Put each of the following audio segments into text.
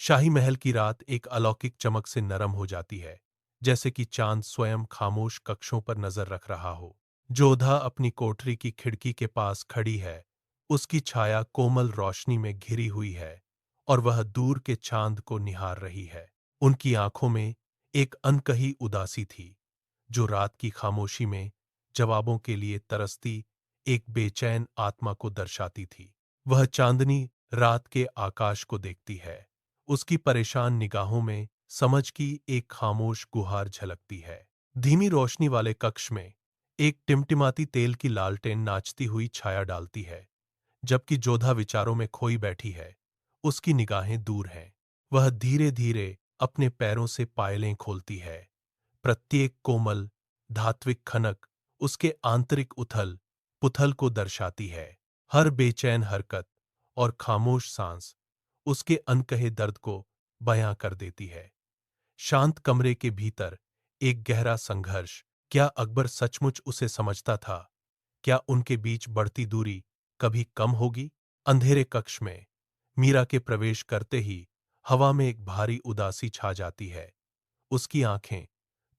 शाही महल की रात एक अलौकिक चमक से नरम हो जाती है, जैसे कि चांद स्वयं खामोश कक्षों पर नजर रख रहा हो। जोधा अपनी कोठरी की खिड़की के पास खड़ी है। उसकी छाया कोमल रोशनी में घिरी हुई है और वह दूर के चांद को निहार रही है। उनकी आंखों में एक अनकही उदासी थी, जो रात की खामोशी में जवाबों के लिए तरसती एक बेचैन आत्मा को दर्शाती थी। वह चांदनी रात के आकाश को देखती है। उसकी परेशान निगाहों में समझ की एक खामोश गुहार झलकती है। धीमी रोशनी वाले कक्ष में एक टिमटिमाती तेल की लालटेन नाचती हुई छाया डालती है, जबकि जोधा विचारों में खोई बैठी है। उसकी निगाहें दूर हैं। वह धीरे धीरे अपने पैरों से पायलें खोलती है। प्रत्येक कोमल धात्विक खनक उसके आंतरिक उथल पुथल को दर्शाती है। हर बेचैन हरकत और खामोश सांस उसके अनकहे दर्द को बयां कर देती है। शांत कमरे के भीतर एक गहरा संघर्ष। क्या अकबर सचमुच उसे समझता था? क्या उनके बीच बढ़ती दूरी कभी कम होगी? अंधेरे कक्ष में मीरा के प्रवेश करते ही हवा में एक भारी उदासी छा जाती है। उसकी आंखें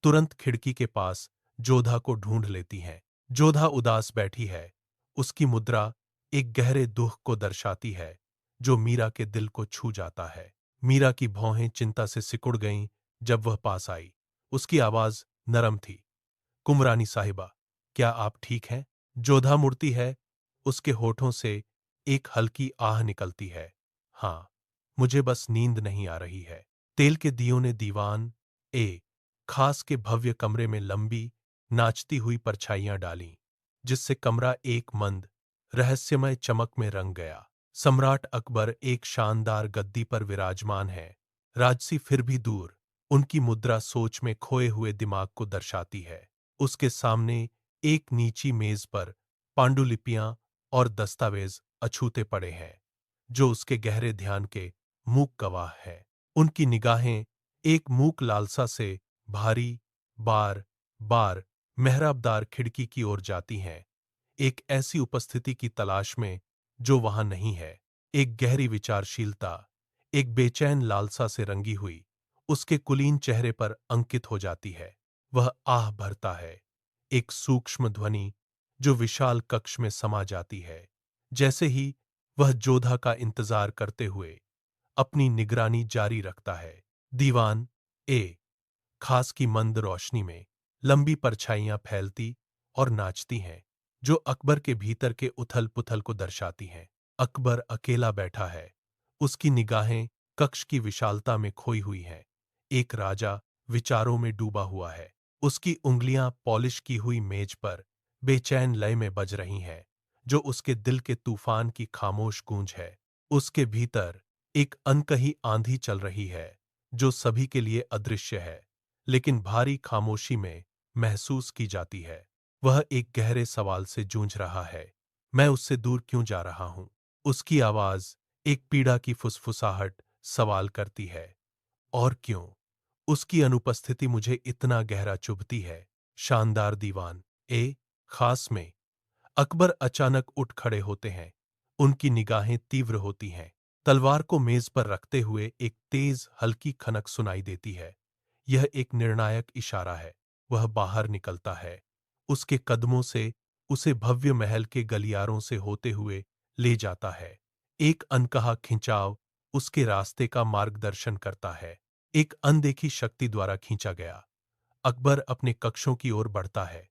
तुरंत खिड़की के पास जोधा को ढूंढ लेती हैं। जोधा उदास बैठी है। उसकी मुद्रा एक गहरे दुख को दर्शाती है, जो मीरा के दिल को छू जाता है। मीरा की भौहें चिंता से सिकुड़ गईं जब वह पास आई। उसकी आवाज नरम थी। कुमरानी साहिबा, क्या आप ठीक हैं? जोधा मुड़ती है। उसके होठों से एक हल्की आह निकलती है। हाँ, मुझे बस नींद नहीं आ रही है। तेल के दियों ने दीवान ए खास के भव्य कमरे में लंबी नाचती हुई परछाइयां डालीं, जिससे कमरा एक मंद रहस्यमय चमक में रंग गया। सम्राट अकबर एक शानदार गद्दी पर विराजमान है, राजसी फिर भी दूर। उनकी मुद्रा सोच में खोए हुए दिमाग को दर्शाती है। उसके सामने एक नीची मेज पर पांडुलिपियां और दस्तावेज अछूते पड़े हैं, जो उसके गहरे ध्यान के मूक गवाह है। उनकी निगाहें एक मूक लालसा से भारी बार बार मेहराबदार खिड़की की ओर जाती हैं, एक ऐसी उपस्थिति की तलाश में जो वहां नहीं है। एक गहरी विचारशीलता एक बेचैन लालसा से रंगी हुई उसके कुलीन चेहरे पर अंकित हो जाती है। वह आह भरता है, एक सूक्ष्म ध्वनि जो विशाल कक्ष में समा जाती है। जैसे ही वह जोधा का इंतजार करते हुए अपनी निगरानी जारी रखता है। दीवान ए खास की मंद रोशनी में लंबी परछाइयां फैलती और नाचती हैं, जो अकबर के भीतर के उथल पुथल को दर्शाती हैं। अकबर अकेला बैठा है। उसकी निगाहें कक्ष की विशालता में खोई हुई हैं। एक राजा विचारों में डूबा हुआ है। उसकी उंगलियां पॉलिश की हुई मेज पर बेचैन लय में बज रही हैं, जो उसके दिल के तूफान की खामोश गूंज है। उसके भीतर एक अनकही आंधी चल रही है, जो सभी के लिए अदृश्य है, लेकिन भारी खामोशी में महसूस की जाती है। वह एक गहरे सवाल से जूझ रहा है, मैं उससे दूर क्यों जा रहा हूं? उसकी आवाज एक पीड़ा की फुसफुसाहट सवाल करती है, और क्यों? उसकी अनुपस्थिति मुझे इतना गहरा चुभती है। शानदार दीवान ए खास में अकबर अचानक उठ खड़े होते हैं। उनकी निगाहें तीव्र होती हैं। तलवार को मेज पर रखते हुए एक तेज हल्की खनक सुनाई देती है। यह एक निर्णायक इशारा है। वह बाहर निकलता है। उसके कदमों से उसे भव्य महल के गलियारों से होते हुए ले जाता है। एक अनकहा खिंचाव उसके रास्ते का मार्गदर्शन करता है, एक अनदेखी शक्ति द्वारा खींचा गया। अकबर अपने कक्षों की ओर बढ़ता है।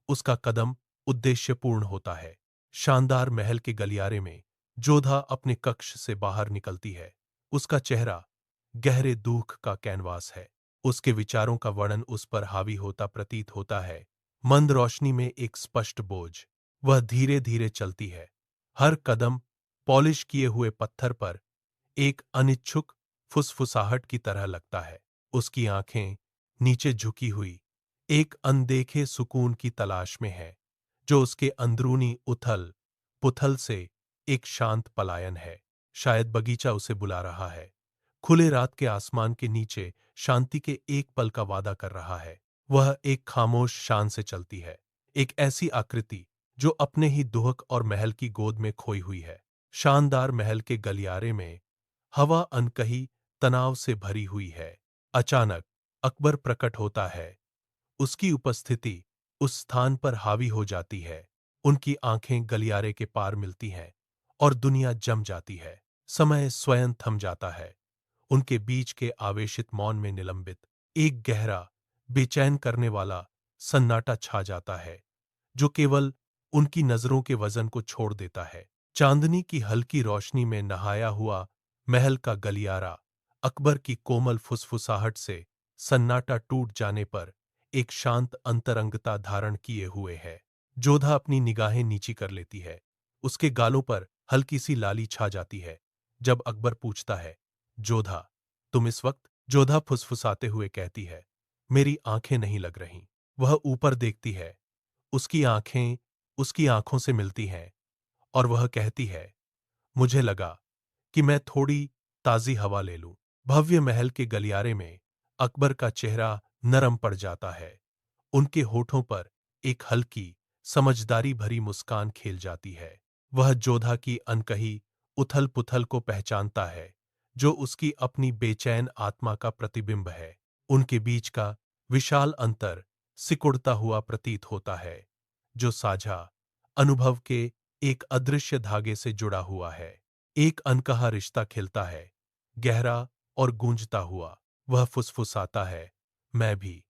उसका कदम उद्देश्यपूर्ण होता है। शानदार महल के गलियारे में जोधा अपने कक्ष से बाहर निकलती है। उसका चेहरा गहरे दुख का कैनवास है। उसके विचारों का वर्णन उस पर हावी होता प्रतीत होता है। मंद रोशनी में एक स्पष्ट बोझ। वह धीरे धीरे चलती है। हर कदम पॉलिश किए हुए पत्थर पर एक अनिच्छुक फुसफुसाहट की तरह लगता है। उसकी आंखें नीचे झुकी हुई एक अनदेखे सुकून की तलाश में है, जो उसके अंदरूनी उथल पुथल से एक शांत पलायन है। शायद बगीचा उसे बुला रहा है। खुले रात के आसमान के नीचे शांति के एक पल का वादा कर रहा है। वह एक खामोश शान से चलती है, एक ऐसी आकृति जो अपने ही दुहक और महल की गोद में खोई हुई है। शानदार महल के गलियारे में हवा अनकही तनाव से भरी हुई है। अचानक अकबर प्रकट होता है। उसकी उपस्थिति उस स्थान पर हावी हो जाती है। उनकी आंखें गलियारे के पार मिलती हैं और दुनिया जम जाती है। समय स्वयं थम जाता है। उनके बीच के आवेशित मौन में निलंबित एक गहरा, बेचैन करने वाला सन्नाटा छा जाता है, जो केवल उनकी नजरों के वजन को छोड़ देता है। चांदनी की हल्की रोशनी में नहाया हुआ महल का गलियारा अकबर की कोमल फुसफुसाहट से सन्नाटा टूट जाने पर एक शांत अंतरंगता धारण किए हुए है। जोधा अपनी निगाहें नीची कर लेती है। उसके गालों पर हल्की सी लाली छा जाती है। जब अकबर पूछता है, जोधा, तुम इस वक्त? जोधा फुसफुसाते हुए कहती है, मेरी आंखें नहीं लग रहीं। वह ऊपर देखती है। उसकी आंखें उसकी आंखों से मिलती हैं और वह कहती है, मुझे लगा कि मैं थोड़ी ताजी हवा ले लूं। भव्य महल के गलियारे में अकबर का चेहरा नरम पड़ जाता है। उनके होठों पर एक हल्की, समझदारी भरी मुस्कान खेल जाती है। वह जोधा की अनकही उथल-पुथल को पहचानता है, जो उसकी अपनी बेचैन आत्मा का प्रतिबिंब है। उनके बीच का विशाल अंतर सिकुड़ता हुआ प्रतीत होता है, जो साझा अनुभव के एक अदृश्य धागे से जुड़ा हुआ है। एक अनकहा रिश्ता खिलता है, गहरा और गूंजता हुआ। वह फुसफुसाता है, मैं भी।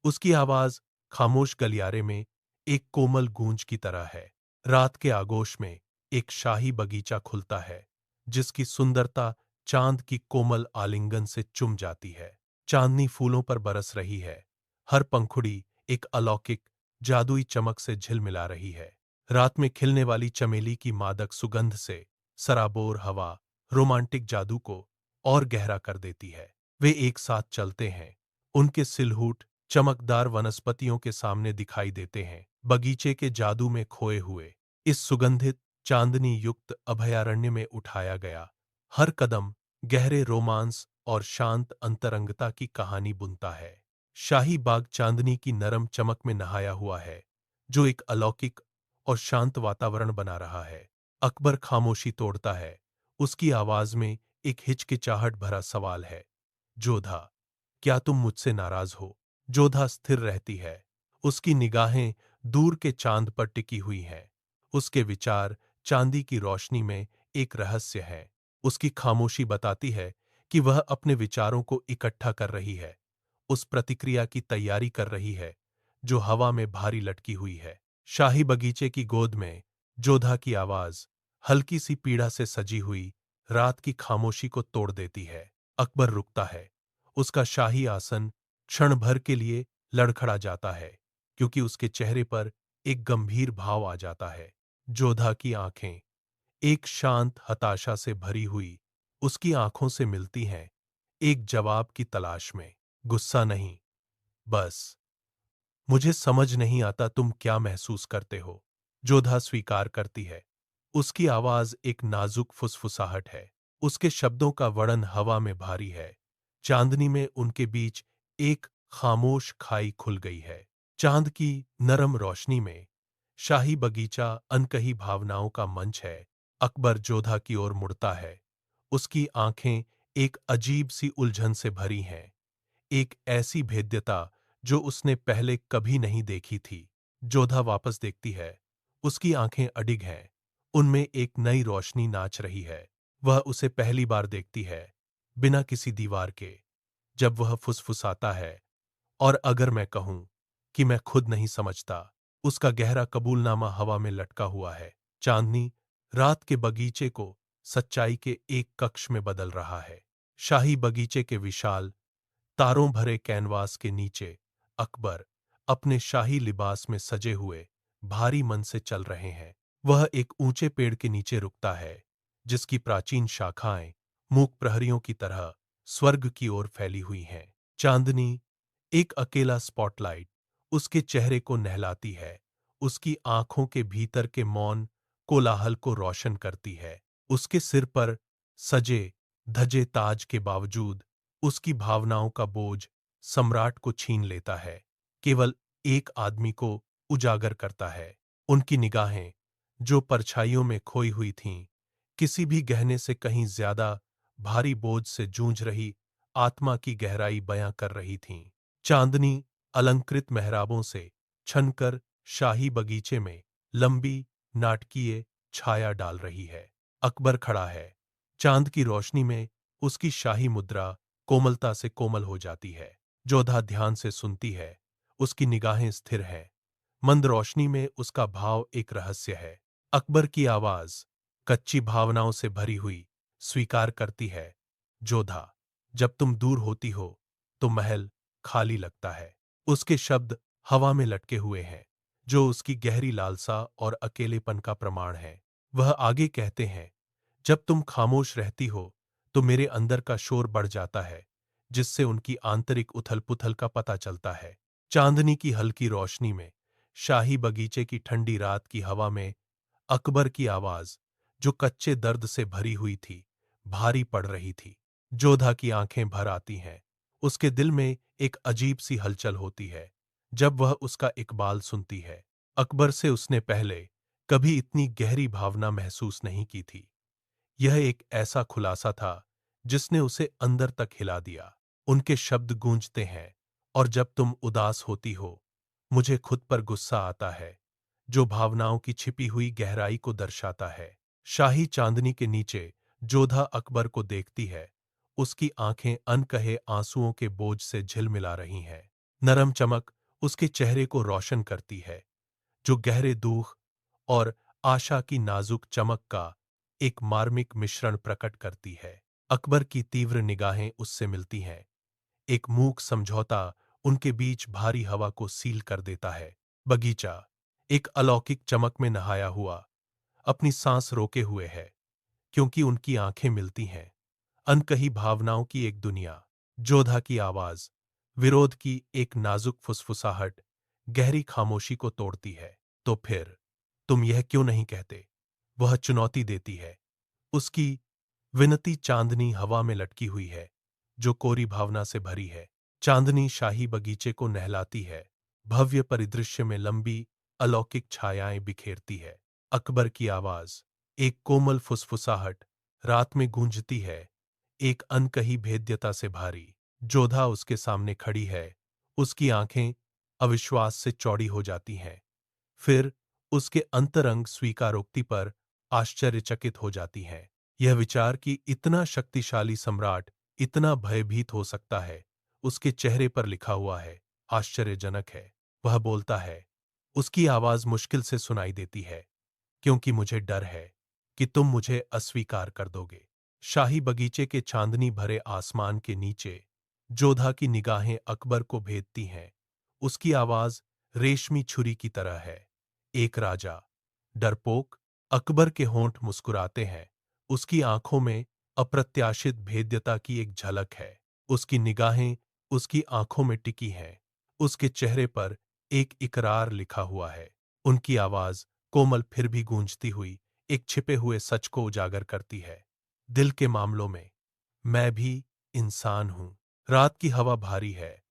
उसकी आवाज खामोश गलियारे में एक कोमल गूंज की तरह है। रात के आगोश में एक शाही बगीचा खुलता है, जिसकी सुंदरता चांद की कोमल आलिंगन से चुम जाती है। चांदनी फूलों पर बरस रही है। हर पंखुड़ी एक अलौकिक, जादुई चमक से झिलमिला रही है। रात में खिलने वाली चमेली की मादक सुगंध से सराबोर हवा रोमांटिक जादू को और गहरा कर देती है। वे एक साथ चलते हैं। उनके सिलहूट चमकदार वनस्पतियों के सामने दिखाई देते हैं, बगीचे के जादू में खोए हुए। इस सुगंधित, चांदनी युक्त अभयारण्य में उठाया गया हर कदम गहरे रोमांस और शांत अंतरंगता की कहानी बुनता है। शाही बाग चांदनी की नरम चमक में नहाया हुआ है, जो एक अलौकिक और शांत वातावरण बना रहा है। अकबर खामोशी तोड़ता है। उसकी आवाज में एक हिचकिचाहट भरा सवाल है, जोधा, क्या तुम मुझसे नाराज हो? जोधा स्थिर रहती है। उसकी निगाहें दूर के चांद पर टिकी हुई हैं। उसके विचार चांदी की रोशनी में एक रहस्य हैं। उसकी खामोशी बताती है कि वह अपने विचारों को इकट्ठा कर रही है, उस प्रतिक्रिया की तैयारी कर रही है जो हवा में भारी लटकी हुई है। शाही बगीचे की गोद में जोधा की आवाज हल्की सी पीड़ा से सजी हुई रात की खामोशी को तोड़ देती है। अकबर रुकता है। उसका शाही आसन क्षण भर के लिए लड़खड़ा जाता है, क्योंकि उसके चेहरे पर एक गंभीर भाव आ जाता है। जोधा की आंखें एक शांत हताशा से भरी हुई उसकी आंखों से मिलती हैं, एक जवाब की तलाश में। गुस्सा नहीं, बस, मुझे समझ नहीं आता तुम क्या महसूस करते हो। जोधा स्वीकार करती है। उसकी आवाज एक नाजुक फुसफुसाहट है। उसके शब्दों का वर्णन हवा में भारी है। चांदनी में उनके बीच एक खामोश खाई खुल गई है। चांद की नरम रोशनी में शाही बगीचा अनकही भावनाओं का मंच है। अकबर जोधा की ओर मुड़ता है। उसकी आंखें एक अजीब सी उलझन से भरी हैं, एक ऐसी भेद्यता जो उसने पहले कभी नहीं देखी थी। जोधा वापस देखती है। उसकी आंखें अडिग हैं। उनमें एक नई रोशनी नाच रही है। वह उसे पहली बार देखती है, बिना किसी दीवार के। जब वह फुसफुसाता है, और अगर मैं कहूं कि मैं खुद नहीं समझता, उसका गहरा कबूलनामा हवा में लटका हुआ है। चांदनी रात के बगीचे को सच्चाई के एक कक्ष में बदल रहा है। शाही बगीचे के विशाल तारों भरे कैनवास के नीचे अकबर अपने शाही लिबास में सजे हुए भारी मन से चल रहे हैं। वह एक ऊंचे पेड़ के नीचे रुकता है, जिसकी प्राचीन शाखाएं मूक प्रहरियों की तरह स्वर्ग की ओर फैली हुई हैं। चांदनी एक अकेला स्पॉटलाइट उसके चेहरे को नहलाती है, उसकी आंखों के भीतर के मौन कोलाहल को रोशन करती है। उसके सिर पर सजे धजे ताज के बावजूद उसकी भावनाओं का बोझ सम्राट को छीन लेता है, केवल एक आदमी को उजागर करता है। उनकी निगाहें, जो परछाइयों में खोई हुई थीं, किसी भी गहने से कहीं ज्यादा भारी बोझ से जूझ रही आत्मा की गहराई बयां कर रही थीं। चांदनी अलंकृत मेहराबों से छनकर शाही बगीचे में लंबी नाटकीय छाया डाल रही है। अकबर खड़ा है। चांद की रोशनी में उसकी शाही मुद्रा कोमलता से कोमल हो जाती है। जोधा ध्यान से सुनती है। उसकी निगाहें स्थिर हैं। मंद रोशनी में उसका भाव एक रहस्य है। अकबर की आवाज कच्ची भावनाओं से भरी हुई स्वीकार करती है। जोधा, जब तुम दूर होती हो तो महल खाली लगता है। उसके शब्द हवा में लटके हुए हैं, जो उसकी गहरी लालसा और अकेलेपन का प्रमाण है। वह आगे कहते हैं, जब तुम खामोश रहती हो तो मेरे अंदर का शोर बढ़ जाता है, जिससे उनकी आंतरिक उथल-पुथल का पता चलता है। चांदनी की हल्की रोशनी में, शाही बगीचे की ठंडी रात की हवा में अकबर की आवाज, जो कच्चे दर्द से भरी हुई थी, भारी पड़ रही थी। जोधा की आंखें भर आती हैं। उसके दिल में एक अजीब सी हलचल होती है जब वह उसका इकबाल सुनती है। अकबर से उसने पहले कभी इतनी गहरी भावना महसूस नहीं की थी। यह एक ऐसा खुलासा था जिसने उसे अंदर तक हिला दिया। उनके शब्द गूंजते हैं, और जब तुम उदास होती हो मुझे खुद पर गुस्सा आता है, जो भावनाओं की छिपी हुई गहराई को दर्शाता है। शाही चांदनी के नीचे जोधा अकबर को देखती है। उसकी आंखें अनकहे आंसुओं के बोझ से झिलमिला रही हैं। नरम चमक उसके चेहरे को रोशन करती है, जो गहरे दुख और आशा की नाजुक चमक का एक मार्मिक मिश्रण प्रकट करती है। अकबर की तीव्र निगाहें उससे मिलती हैं। एक मूक समझौता उनके बीच भारी हवा को सील कर देता है। बगीचा एक अलौकिक चमक में नहाया हुआ अपनी सांस रोके हुए है, क्योंकि उनकी आंखें मिलती हैं। अनकही भावनाओं की एक दुनिया। जोधा की आवाज विरोध की एक नाजुक फुसफुसाहट गहरी खामोशी को तोड़ती है। तो फिर तुम यह क्यों नहीं कहते? वह चुनौती देती है। उसकी विनती चांदनी हवा में लटकी हुई है, जो कोरी भावना से भरी है। चांदनी शाही बगीचे को नहलाती है, भव्य परिदृश्य में लंबी अलौकिक छायाएं बिखेरती है। अकबर की आवाज एक कोमल फुसफुसाहट रात में गूंजती है, एक अनकही भेद्यता से भारी। जोधा उसके सामने खड़ी है। उसकी आंखें अविश्वास से चौड़ी हो जाती हैं। फिर उसके अंतरंग स्वीकारोक्ति पर आश्चर्यचकित हो जाती हैं। यह विचार कि इतना शक्तिशाली सम्राट इतना भयभीत हो सकता है, उसके चेहरे पर लिखा हुआ है, आश्चर्यजनक है। वह बोलता है। उसकी आवाज मुश्किल से सुनाई देती है, क्योंकि मुझे डर है कि तुम मुझे अस्वीकार कर दोगे। शाही बगीचे के चांदनी भरे आसमान के नीचे जोधा की निगाहें अकबर को भेदती हैं। उसकी आवाज रेशमी छुरी की तरह है। एक राजा, डरपोक। अकबर के होंठ मुस्कुराते हैं। उसकी आंखों में अप्रत्याशित भेद्यता की एक झलक है। उसकी निगाहें उसकी आंखों में टिकी हैं। उसके चेहरे पर एक इकरार लिखा हुआ है। उनकी आवाज कोमल फिर भी गूंजती हुई एक छिपे हुए सच को उजागर करती है। दिल के मामलों में मैं भी इंसान हूं। रात की हवा भारी है।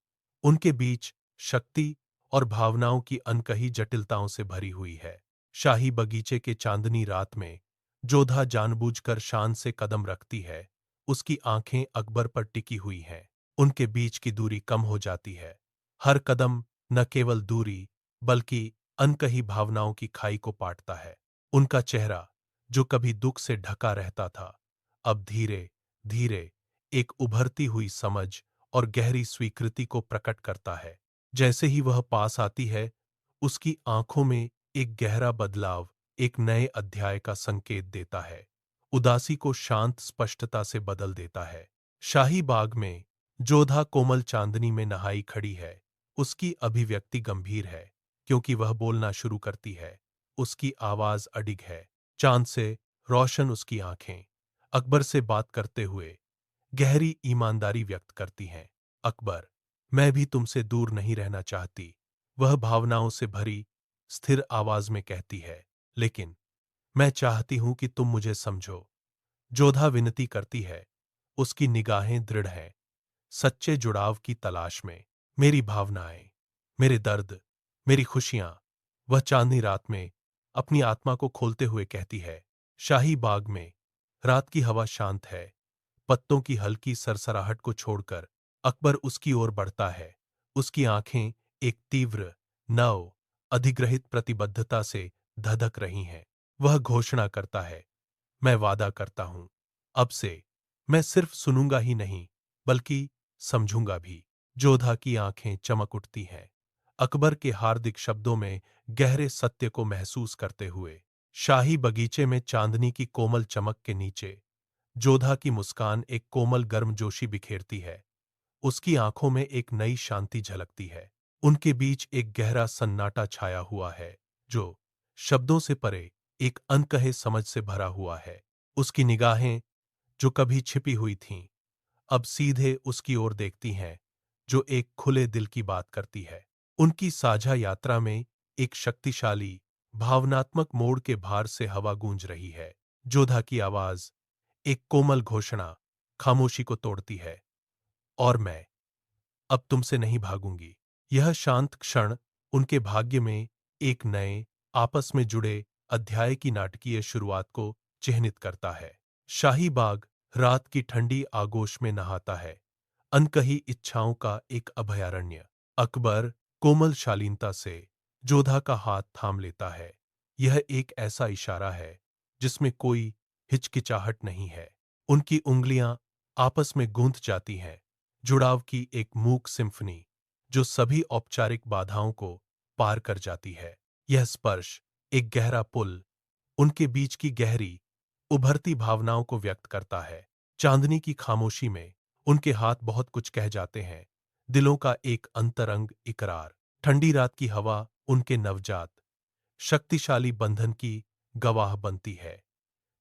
उनके बीच शक्ति और भावनाओं की अनकही जटिलताओं से भरी हुई है। शाही बगीचे के चांदनी रात में जोधा जानबूझकर शान से कदम रखती है। उसकी आंखें अकबर पर टिकी हुई हैं। उनके बीच की दूरी कम हो जाती है। हर कदम न केवल दूरी, बल्कि अनकही भावनाओं की खाई को पाटता है। उनका चेहरा, जो कभी दुख से ढका रहता था, अब धीरे धीरे एक उभरती हुई समझ और गहरी स्वीकृति को प्रकट करता है। जैसे ही वह पास आती है, उसकी आंखों में एक गहरा बदलाव एक नए अध्याय का संकेत देता है। उदासी को शांत स्पष्टता से बदल देता है। शाही बाग में जोधा कोमल चांदनी में नहाई खड़ी है। उसकी अभिव्यक्ति गंभीर है, क्योंकि वह बोलना शुरू करती है। उसकी आवाज अडिग है। चांद से रोशन उसकी आंखें अकबर से बात करते हुए गहरी ईमानदारी व्यक्त करती हैं। अकबर, मैं भी तुमसे दूर नहीं रहना चाहती, वह भावनाओं से भरी स्थिर आवाज में कहती है। लेकिन मैं चाहती हूं कि तुम मुझे समझो। जोधा विनती करती है। उसकी निगाहें दृढ़ हैं, सच्चे जुड़ाव की तलाश में। मेरी भावनाएं, मेरे दर्द, मेरी खुशियां, वह चांदनी रात में अपनी आत्मा को खोलते हुए कहती है। शाही बाग में रात की हवा शांत है। पत्तों की हल्की सरसराहट को छोड़कर अकबर उसकी ओर बढ़ता है। उसकी आंखें एक तीव्र, नव, अधिग्रहित प्रतिबद्धता से धधक रही हैं। वह घोषणा करता है, मैं वादा करता हूं, अब से मैं सिर्फ सुनूंगा ही नहीं, बल्कि समझूंगा भी। जोधा की आंखें चमक उठती हैं, अकबर के हार्दिक शब्दों में गहरे सत्य को महसूस करते हुए। शाही बगीचे में चांदनी की कोमल चमक के नीचे जोधा की मुस्कान एक कोमल गर्मजोशी बिखेरती है। उसकी आंखों में एक नई शांति झलकती है। उनके बीच एक गहरा सन्नाटा छाया हुआ है, जो शब्दों से परे एक अनकहे समझ से भरा हुआ है। उसकी निगाहें, जो कभी छिपी हुई थीं, अब सीधे उसकी ओर देखती हैं, जो एक खुले दिल की बात करती है। उनकी साझा यात्रा में एक शक्तिशाली, भावनात्मक मोड़ के भार से हवा गूंज रही है। जोधा की आवाज, एक कोमल घोषणा, खामोशी को तोड़ती है, और मैं अब तुमसे नहीं भागूंगी। यह शांत क्षण उनके भाग्य में एक नए, आपस में जुड़े अध्याय की नाटकीय शुरुआत को चिह्नित करता है। शाही बाग रात की ठंडी आगोश में नहाता है, अनकही इच्छाओं का एक अभयारण्य। अकबर कोमल शालीनता से जोधा का हाथ थाम लेता है। यह एक ऐसा इशारा है जिसमें कोई हिचकिचाहट नहीं है। उनकी उंगलियां आपस में गूंथ जाती हैं, जुड़ाव की एक मूक सिम्फनी, जो सभी औपचारिक बाधाओं को पार कर जाती है। यह स्पर्श एक गहरा पुल उनके बीच की गहरी, उभरती भावनाओं को व्यक्त करता है। चांदनी की खामोशी में उनके हाथ बहुत कुछ कह जाते हैं, दिलों का एक अंतरंग इकरार। ठंडी रात की हवा उनके नवजात, शक्तिशाली बंधन की गवाह बनती है,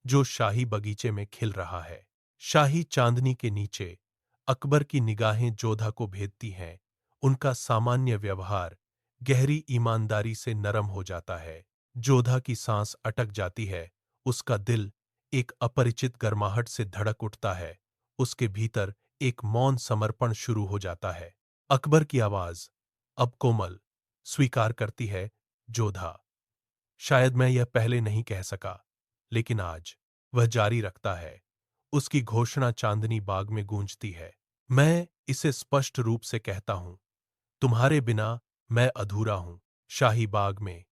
जो शाही बगीचे में खिल रहा है। शाही चांदनी के नीचे अकबर की निगाहें जोधा को भेदती हैं। उनका सामान्य व्यवहार गहरी ईमानदारी से नरम हो जाता है। जोधा की सांस अटक जाती है, उसका दिल एक अपरिचित गर्माहट से धड़क उठता है। उसके भीतर एक मौन समर्पण शुरू हो जाता है। अकबर की आवाज अब कोमल स्वीकार करती है, जोधा, शायद मैं यह पहले नहीं कह सका, लेकिन आज। वह जारी रखता है। उसकी घोषणा चांदनी बाग में गूंजती है। मैं इसे स्पष्ट रूप से कहता हूं, तुम्हारे बिना मैं अधूरा हूं। शाही बाग में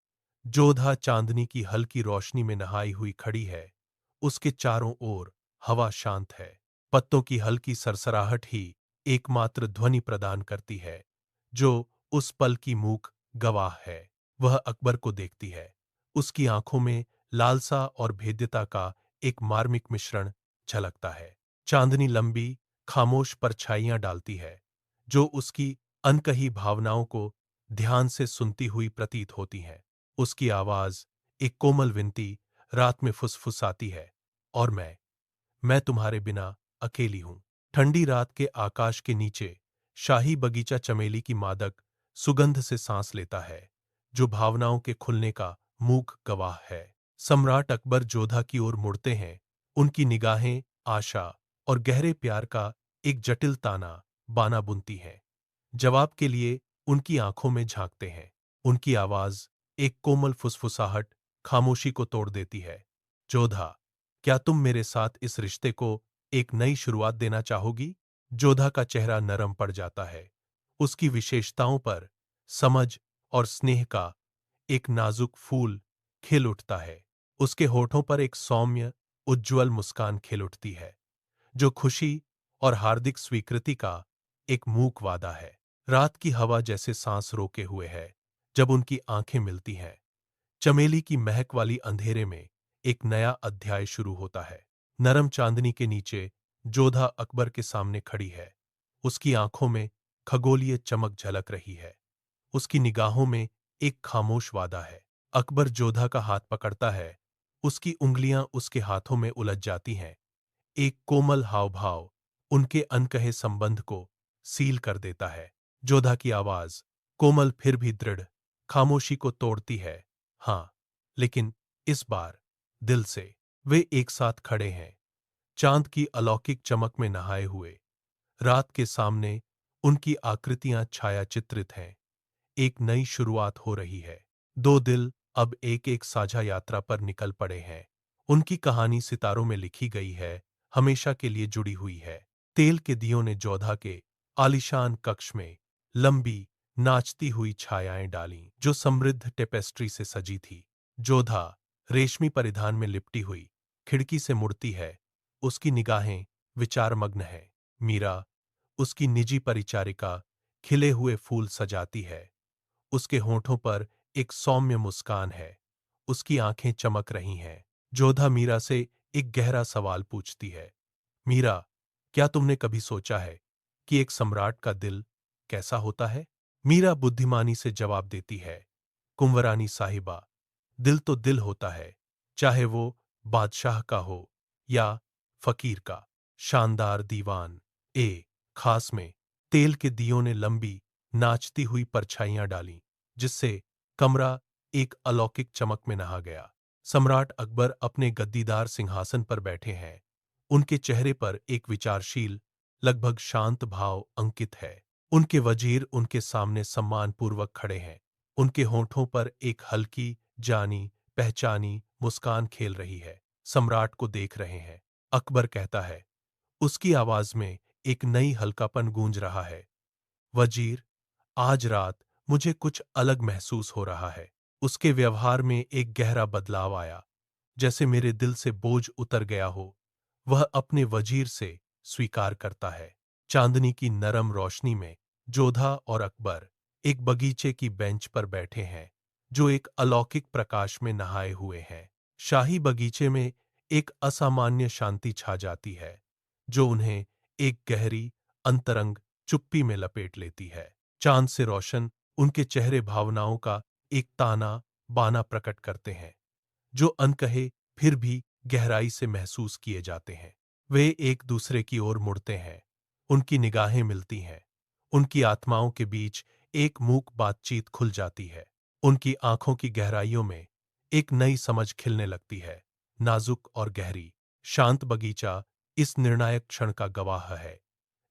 जोधा चांदनी की हल्की रोशनी में नहाई हुई खड़ी है। उसके चारों ओर हवा शांत है। पत्तों की हल्की सरसराहट ही एकमात्र ध्वनि प्रदान करती है, जो उस पल की मूक गवाह है। वह अकबर को देखती है। उसकी आंखों में लालसा और भेद्यता का एक मार्मिक मिश्रण झलकता है। चांदनी लंबी, खामोश परछाइयां डालती है, जो उसकी अनकही भावनाओं को ध्यान से सुनती हुई प्रतीत होती हैं। उसकी आवाज एक कोमल विनती रात में फुसफुसाती है, और मैं तुम्हारे बिना अकेली हूं। ठंडी रात के आकाश के नीचे शाही बगीचा चमेली की मादक सुगंध से सांस लेता है, जो भावनाओं के खुलने का मूक गवाह है। सम्राट अकबर जोधा की ओर मुड़ते हैं। उनकी निगाहें आशा और गहरे प्यार का एक जटिल ताना बाना बुनती हैं। जवाब के लिए उनकी आंखों में झांकते हैं। उनकी आवाज एक कोमल फुसफुसाहट खामोशी को तोड़ देती है। जोधा, क्या तुम मेरे साथ इस रिश्ते को एक नई शुरुआत देना चाहोगी? जोधा का चेहरा नरम पड़ जाता है। उसकी विशेषताओं पर समझ और स्नेह का एक नाजुक फूल खिल उठता है। उसके होठों पर एक सौम्य, उज्ज्वल मुस्कान खिल उठती है, जो खुशी और हार्दिक स्वीकृति का एक मूक वादा है। रात की हवा जैसे सांस रोके हुए है जब उनकी आंखें मिलती हैं। चमेली की महक वाली अंधेरे में एक नया अध्याय शुरू होता है। नरम चांदनी के नीचे जोधा अकबर के सामने खड़ी है। उसकी आंखों में खगोलीय चमक झलक रही है। उसकी निगाहों में एक खामोश वादा है। अकबर जोधा का हाथ पकड़ता है। उसकी उंगलियां उसके हाथों में उलझ जाती हैं। एक कोमल हाव-भाव उनके अनकहे संबंध को सील कर देता है। जोधा की आवाज, कोमल फिर भी दृढ़, खामोशी को तोड़ती है। हाँ, लेकिन इस बार दिल से। वे एक साथ खड़े हैं, चांद की अलौकिक चमक में नहाए हुए। रात के सामने उनकी आकृतियां छाया चित्रित हैं। एक नई शुरुआत हो रही है। दो दिल अब एक एक साझा यात्रा पर निकल पड़े हैं। उनकी कहानी सितारों में लिखी गई है, हमेशा के लिए जुड़ी हुई है। तेल के दियों ने जोधा के आलीशान कक्ष में लंबी, नाचती हुई छायाएं डालीं, जो समृद्ध टेपेस्ट्री से सजी थी। जोधा रेशमी परिधान में लिपटी हुई खिड़की से मुड़ती है, उसकी निगाहें विचारमग्न हैं। मीरा, उसकी निजी परिचारिका, खिले हुए फूल सजाती है। उसके होठों पर एक सौम्य मुस्कान है, उसकी आंखें चमक रही हैं। जोधा मीरा से एक गहरा सवाल पूछती है, मीरा, क्या तुमने कभी सोचा है कि एक सम्राट का दिल कैसा होता है? मीरा बुद्धिमानी से जवाब देती है, कुंवरानी साहिबा, दिल तो दिल होता है, चाहे वो बादशाह का हो या फकीर का। शानदार दीवान ए खास में तेल के दियों ने लंबी, नाचती हुई परछाइयां डालीं, जिससे कमरा एक अलौकिक चमक में नहा गया। सम्राट अकबर अपने गद्दीदार सिंहासन पर बैठे हैं। उनके चेहरे पर एक विचारशील, लगभग शांत भाव अंकित है। उनके वजीर उनके सामने सम्मानपूर्वक खड़े हैं। उनके होठों पर एक हल्की, जानी पहचानी मुस्कान खेल रही है। सम्राट को देख रहे हैं। अकबर कहता है, उसकी आवाज में एक नई हल्कापन गूंज रहा है, वजीर, आज रात मुझे कुछ अलग महसूस हो रहा है। उसके व्यवहार में एक गहरा बदलाव आया, जैसे मेरे दिल से बोझ उतर गया हो। वह अपने वजीर से स्वीकार करता है। चांदनी की नरम रोशनी में जोधा और अकबर एक बगीचे की बेंच पर बैठे हैं, जो एक अलौकिक प्रकाश में नहाए हुए हैं। शाही बगीचे में एक असामान्य शांति छा जाती है, जो उन्हें एक गहरी, अंतरंग चुप्पी में लपेट लेती है। चांद से रोशन उनके चेहरे भावनाओं का एक ताना बाना प्रकट करते हैं, जो अनकहे फिर भी गहराई से महसूस किए जाते हैं। वे एक दूसरे की ओर मुड़ते हैं, उनकी निगाहें मिलती हैं, उनकी आत्माओं के बीच एक मूक बातचीत खुल जाती है। उनकी आंखों की गहराइयों में एक नई समझ खिलने लगती है, नाजुक और गहरी। शांत बगीचा इस निर्णायक क्षण का गवाह है,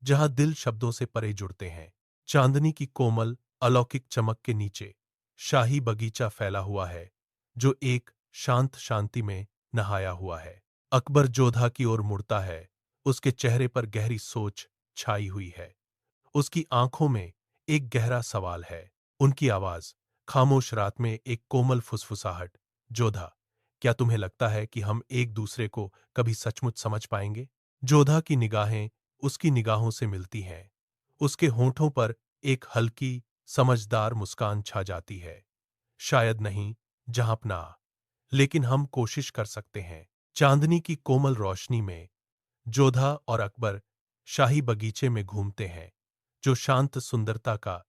जहां दिल शब्दों से परे जुड़ते हैं। चांदनी की कोमल, अलौकिक चमक के नीचे शाही बगीचा फैला हुआ है, जो एक शांत शांति में नहाया हुआ है। अकबर जोधा की ओर मुड़ता है, उसके चेहरे पर गहरी सोच छाई हुई है। उसकी आंखों में एक गहरा सवाल है। उनकी आवाज खामोश रात में एक कोमल फुसफुसाहट, जोधा, क्या तुम्हें लगता है कि हम एक दूसरे को कभी सचमुच समझ पाएंगे? जोधा की निगाहें उसकी निगाहों से मिलती हैं। उसके होठों पर एक हल्की, समझदार मुस्कान छा जाती है। शायद नहीं, जहांपना, लेकिन हम कोशिश कर सकते हैं। चांदनी की कोमल रोशनी में जोधा और अकबर शाही बगीचे में घूमते हैं, जो शांत सुंदरता का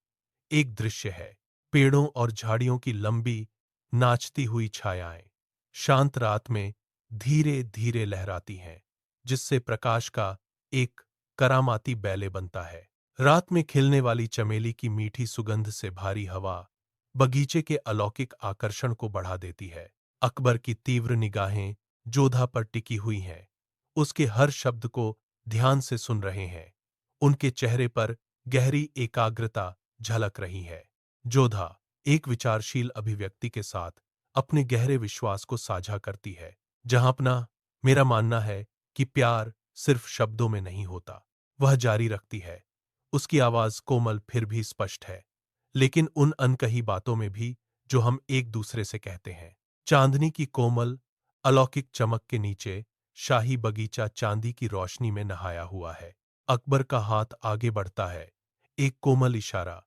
एक दृश्य है। पेड़ों और झाड़ियों की लंबी, नाचती हुई छायाएं शांत रात में धीरे धीरे लहराती हैं, जिससे प्रकाश का एक करामाती बैले बनता है। रात में खिलने वाली चमेली की मीठी सुगंध से भारी हवा बगीचे के अलौकिक आकर्षण को बढ़ा देती है। अकबर की तीव्र निगाहें जोधा पर टिकी हुई हैं, उसके हर शब्द को ध्यान से सुन रहे हैं। उनके चेहरे पर गहरी एकाग्रता झलक रही है। जोधा एक विचारशील अभिव्यक्ति के साथ अपने गहरे विश्वास को साझा करती है, जहांपना, मेरा मानना है कि प्यार सिर्फ शब्दों में नहीं होता। वह जारी रखती है। उसकी आवाज कोमल फिर भी स्पष्ट है, लेकिन उन अनकही बातों में भी जो हम एक दूसरे से कहते हैं। चांदनी की कोमल, अलौकिक चमक के नीचे शाही बगीचा चांदी की रोशनी में नहाया हुआ है। अकबर का हाथ आगे बढ़ता है, एक कोमल इशारा।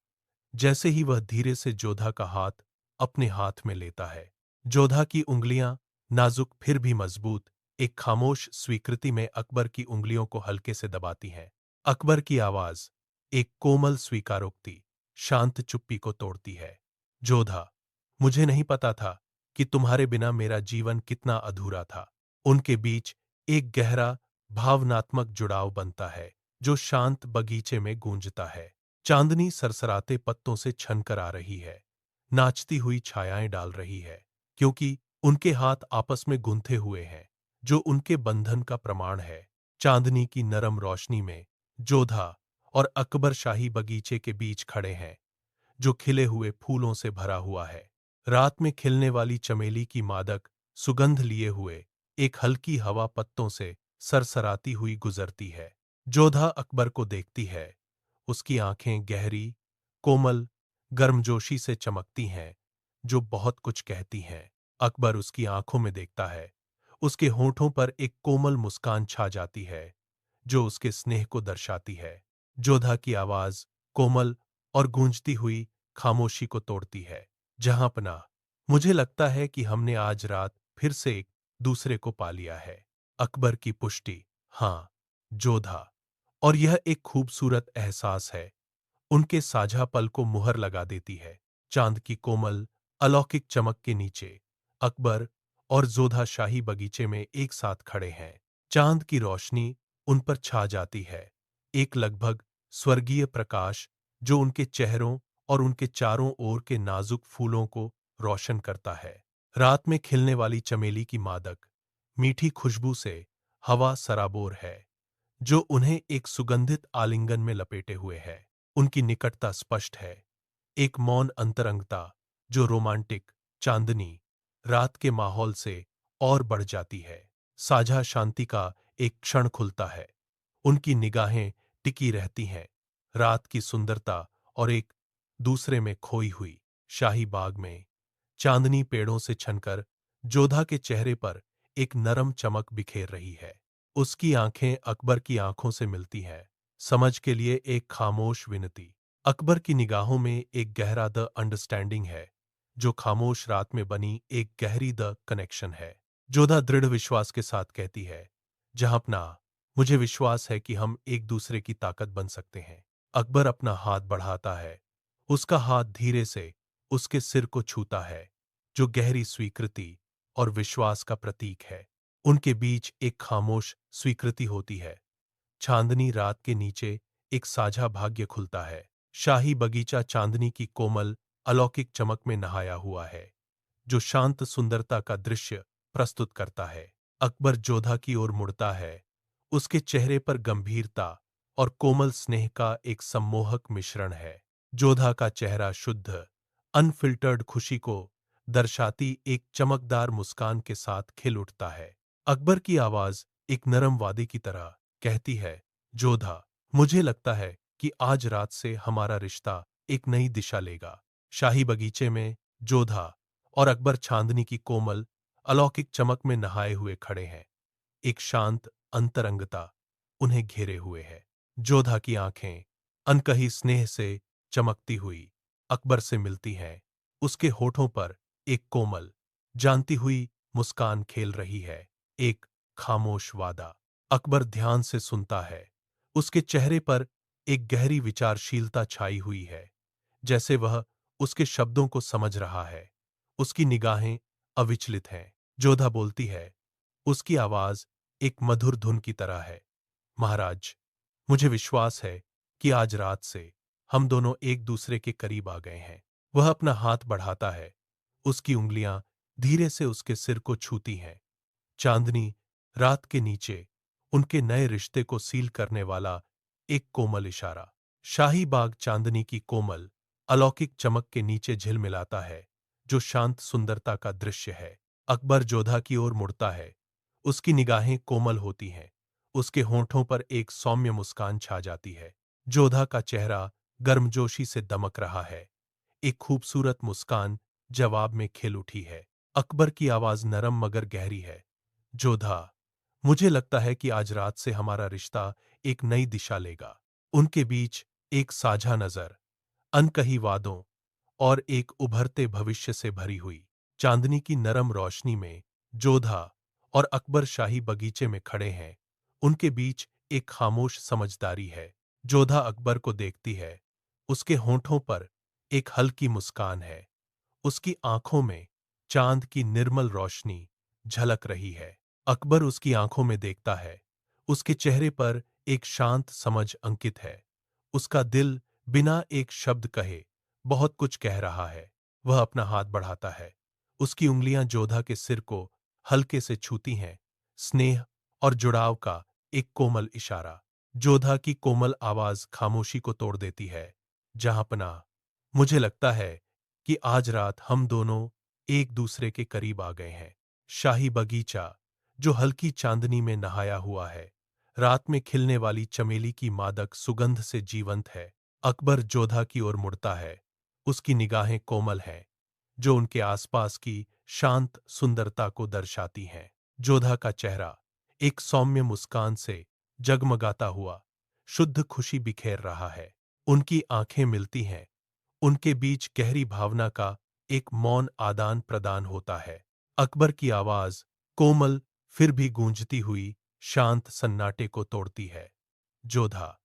जैसे ही वह धीरे से जोधा का हाथ अपने हाथ में लेता है, जोधा की उंगलियां, नाजुक फिर भी मजबूत, एक खामोश स्वीकृति में अकबर की उंगलियों को हल्के से दबाती हैं। अकबर की आवाज, एक कोमल स्वीकारोक्ति, शांत चुप्पी को तोड़ती है। जोधा, मुझे नहीं पता था कि तुम्हारे बिना मेरा जीवन कितना अधूरा था। उनके बीच एक गहरा, भावनात्मक जुड़ाव बनता है, जो शांत बगीचे में गूंजता है। चांदनी सरसराते पत्तों से छनकर आ रही है, नाचती हुई छायाएं डाल रही है, क्योंकि उनके हाथ आपस में गुंथे हुए हैं, जो उनके बंधन का प्रमाण है। चांदनी की नरम रोशनी में जोधा और अकबर शाही बगीचे के बीच खड़े हैं, जो खिले हुए फूलों से भरा हुआ है। रात में खिलने वाली चमेली की मादक सुगंध लिए हुए एक हल्की हवा पत्तों से सरसराती हुई गुजरती है। जोधा अकबर को देखती है। उसकी आंखें गहरी, कोमल, गर्मजोशी से चमकती हैं, जो बहुत कुछ कहती हैं। अकबर उसकी आंखों में देखता है। उसके होठों पर एक कोमल मुस्कान छा जाती है, जो उसके स्नेह को दर्शाती है। जोधा की आवाज कोमल और गूंजती हुई खामोशी को तोड़ती है। जहां पना, मुझे लगता है कि हमने आज रात फिर से एक दूसरे को पा लिया है। अकबर की पुष्टि, हाँ, जोधा। और यह एक खूबसूरत एहसास है, उनके साझा पल को मुहर लगा देती है। चांद की कोमल, अलौकिक चमक के नीचे अकबर और जोधा शाही बगीचे में एक साथ खड़े हैं। चांद की रोशनी उन पर छा जाती है, एक लगभग स्वर्गीय प्रकाश जो उनके चेहरों और उनके चारों ओर के नाजुक फूलों को रोशन करता है। रात में खिलने वाली चमेली की मादक, मीठी खुशबू से हवा सराबोर है, जो उन्हें एक सुगंधित आलिंगन में लपेटे हुए है। उनकी निकटता स्पष्ट है, एक मौन अंतरंगता जो रोमांटिक चांदनी रात के माहौल से और बढ़ जाती है। साझा शांति का एक क्षण खुलता है। उनकी निगाहें टिकी रहती हैं, रात की सुंदरता और एक दूसरे में खोई हुई। शाही बाग में चांदनी पेड़ों से छनकर जोधा के चेहरे पर एक नरम चमक बिखेर रही है। उसकी आंखें अकबर की आंखों से मिलती हैं, समझ के लिए एक खामोश विनती। अकबर की निगाहों में एक गहरा द अंडरस्टैंडिंग है, जो खामोश रात में बनी एक गहरी द कनेक्शन है। जोधा दृढ़ विश्वास के साथ कहती है, जहांपना, मुझे विश्वास है कि हम एक दूसरे की ताकत बन सकते हैं। अकबर अपना हाथ बढ़ाता है। उसका हाथ धीरे से उसके सिर को छूता है, जो गहरी स्वीकृति और विश्वास का प्रतीक है। उनके बीच एक खामोश स्वीकृति होती है। चांदनी रात के नीचे एक साझा भाग्य खुलता है। शाही बगीचा चांदनी की कोमल, अलौकिक चमक में नहाया हुआ है, जो शांत सुंदरता का दृश्य प्रस्तुत करता है। अकबर जोधा की ओर मुड़ता है। उसके चेहरे पर गंभीरता और कोमल स्नेह का एक सम्मोहक मिश्रण है। जोधा का चेहरा शुद्ध, अनफिल्टर्ड खुशी को दर्शाती एक चमकदार मुस्कान के साथ खिल उठता है। अकबर की आवाज एक नरम वादी की तरह कहती है, जोधा, मुझे लगता है कि आज रात से हमारा रिश्ता एक नई दिशा लेगा। शाही बगीचे में जोधा और अकबर चांदनी की कोमल, अलौकिक चमक में नहाए हुए खड़े हैं। एक शांत अंतरंगता उन्हें घेरे हुए है। जोधा की आंखें अनकही स्नेह से चमकती हुई अकबर से मिलती हैं। उसके होठों पर एक कोमल, जानती हुई मुस्कान खेल रही है। एक खामोश वादा। अकबर ध्यान से सुनता है। उसके चेहरे पर एक गहरी विचारशीलता छाई हुई है, जैसे वह उसके शब्दों को समझ रहा है। उसकी निगाहें अविचलित हैं। जोधा बोलती है, उसकी आवाज एक मधुर धुन की तरह है। महाराज, मुझे विश्वास है कि आज रात से हम दोनों एक दूसरे के करीब आ गए हैं। वह अपना हाथ बढ़ाता है। उसकी उंगलियां धीरे से उसके सिर को छूती हैं। चांदनी रात के नीचे उनके नए रिश्ते को सील करने वाला एक कोमल इशारा। शाही बाग चांदनी की कोमल, अलौकिक चमक के नीचे झिलमिलाता है, जो शांत सुंदरता का दृश्य है। अकबर जोधा की ओर मुड़ता है। उसकी निगाहें कोमल होती हैं। उसके होंठों पर एक सौम्य मुस्कान छा जाती है। जोधा का चेहरा गर्मजोशी से दमक रहा है। एक खूबसूरत मुस्कान जवाब में खिल उठी है। अकबर की आवाज नरम मगर गहरी है, जोधा, मुझे लगता है कि आज रात से हमारा रिश्ता एक नई दिशा लेगा। उनके बीच एक साझा नजर, अनकही वादों और एक उभरते भविष्य से भरी हुई। चांदनी की नरम रोशनी में जोधा और अकबर शाही बगीचे में खड़े हैं। उनके बीच एक खामोश समझदारी है। जोधा अकबर को देखती है। उसके होंठों पर एक हल्की मुस्कान है। उसकी आंखों में चांद की निर्मल रोशनी झलक रही है। अकबर उसकी आंखों में देखता है। उसके चेहरे पर एक शांत समझ अंकित है। उसका दिल बिना एक शब्द कहे बहुत कुछ कह रहा है। वह अपना हाथ बढ़ाता है। उसकी उंगलियां जोधा के सिर को हल्के से छूती हैं। स्नेह और जुड़ाव का एक कोमल इशारा। जोधा की कोमल आवाज खामोशी को तोड़ देती है, जहांपना, मुझे लगता है कि आज रात हम दोनों एक दूसरे के करीब आ गए हैं। शाही बगीचा जो हल्की चांदनी में नहाया हुआ है, रात में खिलने वाली चमेली की मादक सुगंध से जीवंत है। अकबर जोधा की ओर मुड़ता है। उसकी निगाहें कोमल हैं, जो उनके आसपास की शांत सुंदरता को दर्शाती हैं। जोधा का चेहरा एक सौम्य मुस्कान से जगमगाता हुआ शुद्ध खुशी बिखेर रहा है। उनकी आंखें मिलती हैं, उनके बीच गहरी भावना का एक मौन आदान प्रदान होता है। अकबर की आवाज कोमल फिर भी गूंजती हुई शांत सन्नाटे को तोड़ती है। जोधा,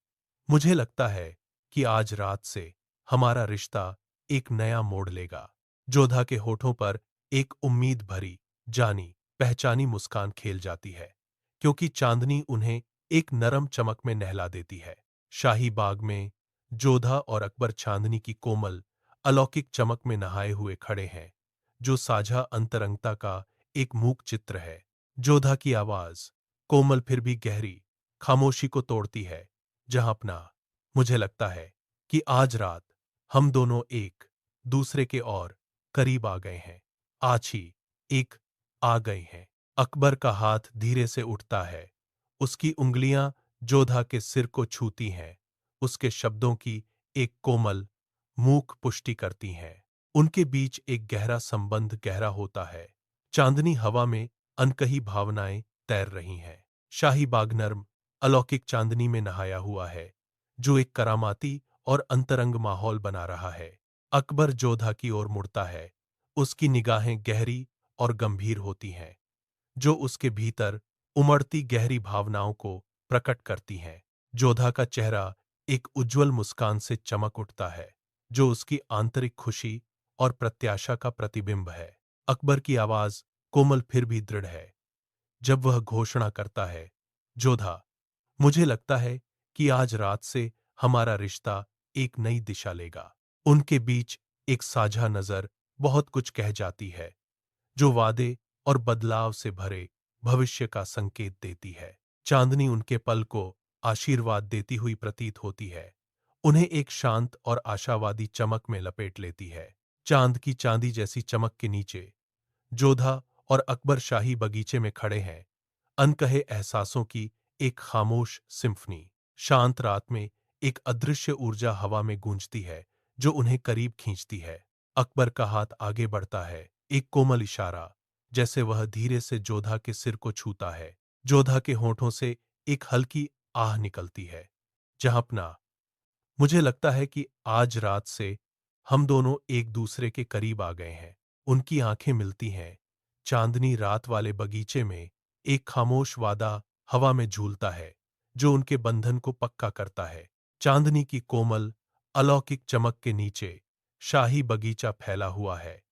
मुझे लगता है कि आज रात से हमारा रिश्ता एक नया मोड़ लेगा। जोधा के होठों पर एक उम्मीद भरी, जानी पहचानी मुस्कान खेल जाती है, क्योंकि चांदनी उन्हें एक नरम चमक में नहला देती है। शाही बाग में जोधा और अकबर चांदनी की कोमल अलौकिक चमक में नहाए हुए खड़े हैं, जो साझा अंतरंगता का एक मूक चित्र है। जोधा की आवाज कोमल फिर भी गहरी खामोशी को तोड़ती है, जहां अपना मुझे लगता है कि आज रात हम दोनों एक दूसरे के और करीब आ गए हैं। आज ही एक आ गए हैं। अकबर का हाथ धीरे से उठता है। उसकी उंगलियां जोधा के सिर को छूती हैं। उसके शब्दों की एक कोमल मूक पुष्टि करती हैं। उनके बीच एक गहरा संबंध गहरा होता है। चांदनी हवा में अनकही भावनाएं तैर रही हैं। शाही बाग नर्म अलौकिक चांदनी में नहाया हुआ है, जो एक करामाती और अंतरंग माहौल बना रहा है। अकबर जोधा की ओर मुड़ता है। उसकी निगाहें गहरी और गंभीर होती हैं, जो उसके भीतर उमड़ती गहरी भावनाओं को प्रकट करती हैं। जोधा का चेहरा एक उज्ज्वल मुस्कान से चमक उठता है, जो उसकी आंतरिक खुशी और प्रत्याशा का प्रतिबिंब है। अकबर की आवाज कोमल फिर भी दृढ़ है, जब वह घोषणा करता है, जोधा, मुझे लगता है कि आज रात से हमारा रिश्ता एक नई दिशा लेगा। उनके बीच एक साझा नजर बहुत कुछ कह जाती है, जो वादे और बदलाव से भरे भविष्य का संकेत देती है। चांदनी उनके पल को आशीर्वाद देती हुई प्रतीत होती है, उन्हें एक शांत और आशावादी चमक में लपेट लेती है। चांद की चांदी जैसी चमक के नीचे जोधा और अकबर शाही बगीचे में खड़े हैं, अनकहे एहसासों की एक खामोश सिम्फनी। शांत रात में एक अदृश्य ऊर्जा हवा में गूंजती है, जो उन्हें करीब खींचती है। अकबर का हाथ आगे बढ़ता है, एक कोमल इशारा, जैसे वह धीरे से जोधा के सिर को छूता है। जोधा के होठों से एक हल्की आह निकलती है, जहां अपना मुझे लगता है कि आज रात से हम दोनों एक दूसरे के करीब आ गए हैं। उनकी आंखें मिलती हैं। चांदनी रात वाले बगीचे में एक खामोश वादा हवा में झूलता है, जो उनके बंधन को पक्का करता है। चांदनी की कोमल अलौकिक चमक के नीचे शाही बगीचा फैला हुआ है,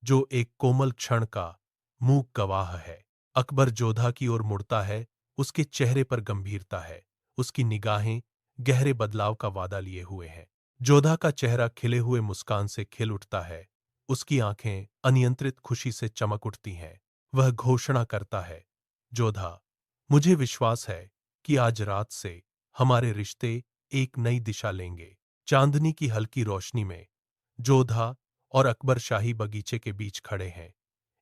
जो एक कोमल क्षण का मूक गवाह है। अकबर जोधा की ओर मुड़ता है। उसके चेहरे पर गंभीरता है। उसकी निगाहें गहरे बदलाव का वादा लिए हुए हैं। जोधा का चेहरा खिले हुए मुस्कान से खिल उठता है। उसकी आंखें अनियंत्रित खुशी से चमक उठती हैं। वह घोषणा करता है, जोधा, मुझे विश्वास है कि आज रात से हमारे रिश्ते एक नई दिशा लेंगे। चांदनी की हल्की रोशनी में जोधा और अकबर शाही बगीचे के बीच खड़े हैं।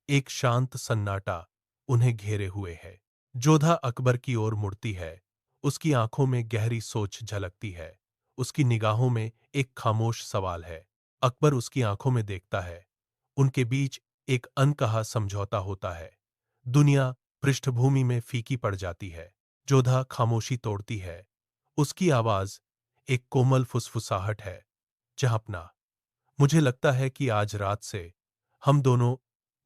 एक शांत सन्नाटा उन्हें घेरे हुए है। जोधा अकबर की ओर मुड़ती है। उसकी आंखों में गहरी सोच झलकती है। उसकी निगाहों में एक खामोश सवाल है। अकबर उसकी आंखों में देखता है। उनके बीच एक अनकहा समझौता होता है। दुनिया पृष्ठभूमि में फीकी पड़ जाती है। जोधा खामोशी तोड़ती है। उसकी आवाज एक कोमल फुसफुसाहट है, जहां अपना मुझे लगता है कि आज रात से हम दोनों